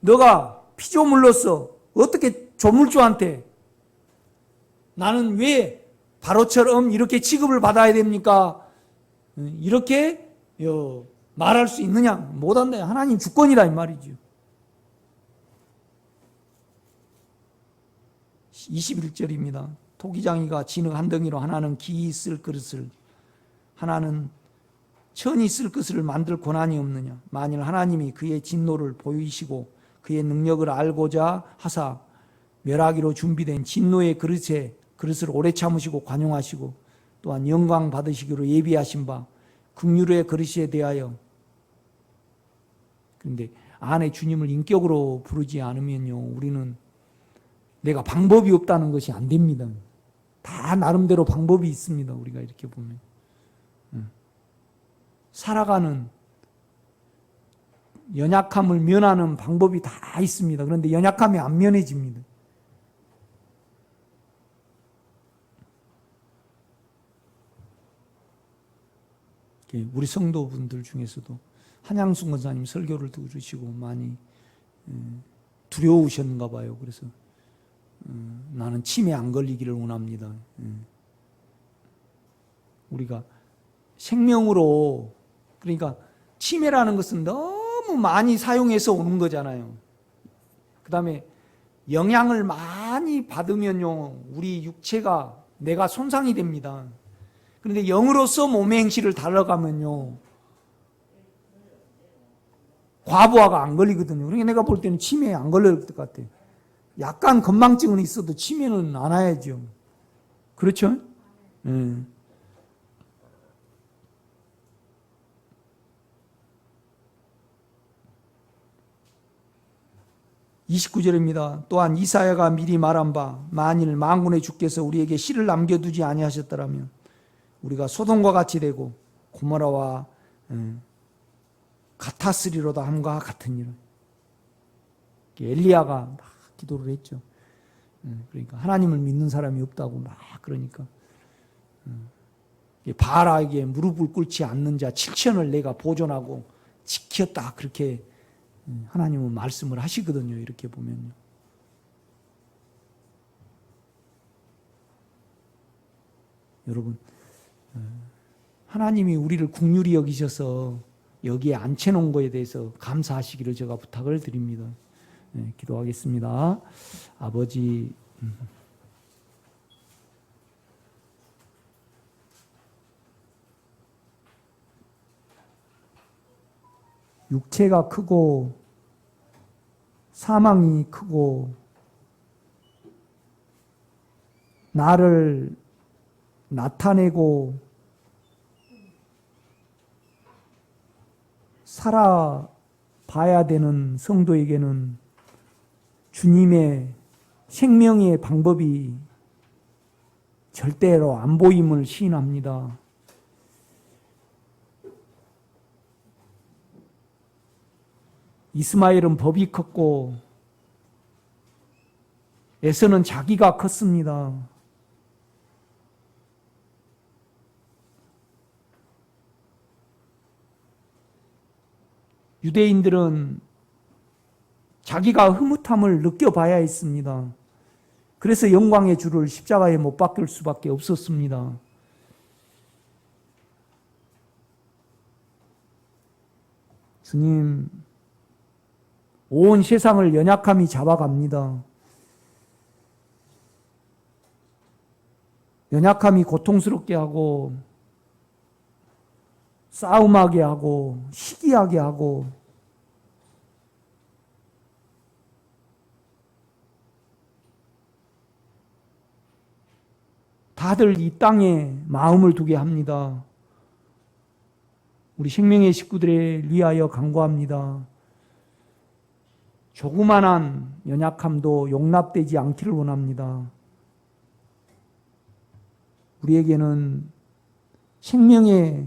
너가 피조물로서 어떻게 조물주한테 나는 왜 바로처럼 이렇게 취급을 받아야 됩니까? 이렇게 말할 수 있느냐? 못한다. 하나님 주권이다 이 말이죠. 21절입니다. 토기장이가 진흙 한 덩이로 하나는 기이 쓸 그릇을 하나는 천이 쓸 것을 만들 권한이 없느냐. 만일 하나님이 그의 진노를 보이시고 그의 능력을 알고자 하사 멸하기로 준비된 진노의 그릇을 오래 참으시고 관용하시고 또한 영광 받으시기로 예비하신 바 긍휼의 그릇에 대하여, 그런데 안에 주님을 인격으로 부르지 않으면요, 우리는 내가 방법이 없다는 것이 안 됩니다. 다 나름대로 방법이 있습니다. 우리가 이렇게 보면 살아가는 연약함을 면하는 방법이 다 있습니다. 그런데 연약함이 안 면해집니다. 우리 성도분들 중에서도 한양순 권사님 설교를 들으시고 많이 두려우셨는가 봐요. 그래서 나는 치매 안 걸리기를 원합니다. 우리가 생명으로, 그러니까 치매라는 것은 너무 많이 사용해서 오는 거잖아요. 그 다음에 영향을 많이 받으면요, 우리 육체가, 내가 손상이 됩니다. 그런데 영으로서 몸의 행실을 달러가면요, 과부하가 안 걸리거든요. 그러니까 내가 볼 때는 치매에 안 걸릴 것 같아요. 약간 건망증은 있어도 치매는 안 와야죠. 그렇죠? 29절입니다. 또한 이사야가 미리 말한 바 만일 만군의 주께서 우리에게 씨를 남겨두지 아니하셨더라면 우리가 소돔과 같이 되고 고모라와 같았으리로다 함과 같으니라. 엘리야가 막 기도를 했죠. 그러니까 하나님을 믿는 사람이 없다고 막 그러니까 바알에게 무릎을 꿇지 않는 자 7천을 내가 보존하고 지켰다, 그렇게 하나님은 말씀을 하시거든요. 이렇게 보면요. 여러분, 하나님이 우리를 긍휼히 여기셔서 여기에 앉혀놓은 거에 대해서 감사하시기를 제가 부탁을 드립니다. 기도하겠습니다. 아버지, 육체가 크고 사망이 크고 나를 나타내고 살아봐야 되는 성도에게는 주님의 생명의 방법이 절대로 안 보임을 시인합니다. 이스마엘은 법이 컸고 에서는 자기가 컸습니다. 유대인들은 자기가 흐뭇함을 느껴봐야 했습니다. 그래서 영광의 주를 십자가에 못 박힐 수밖에 없었습니다. 주님, 온 세상을 연약함이 잡아갑니다. 연약함이 고통스럽게 하고 싸움하게 하고 시기하게 하고 다들 이 땅에 마음을 두게 합니다. 우리 생명의 식구들을 위하여 간구합니다. 조그만한 연약함도 용납되지 않기를 원합니다. 우리에게는 생명의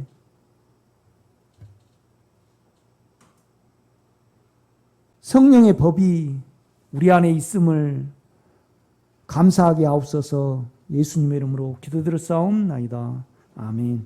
성령의 법이 우리 안에 있음을 감사하게 하옵소서. 예수님의 이름으로 기도드렸사옵나이다. 아멘.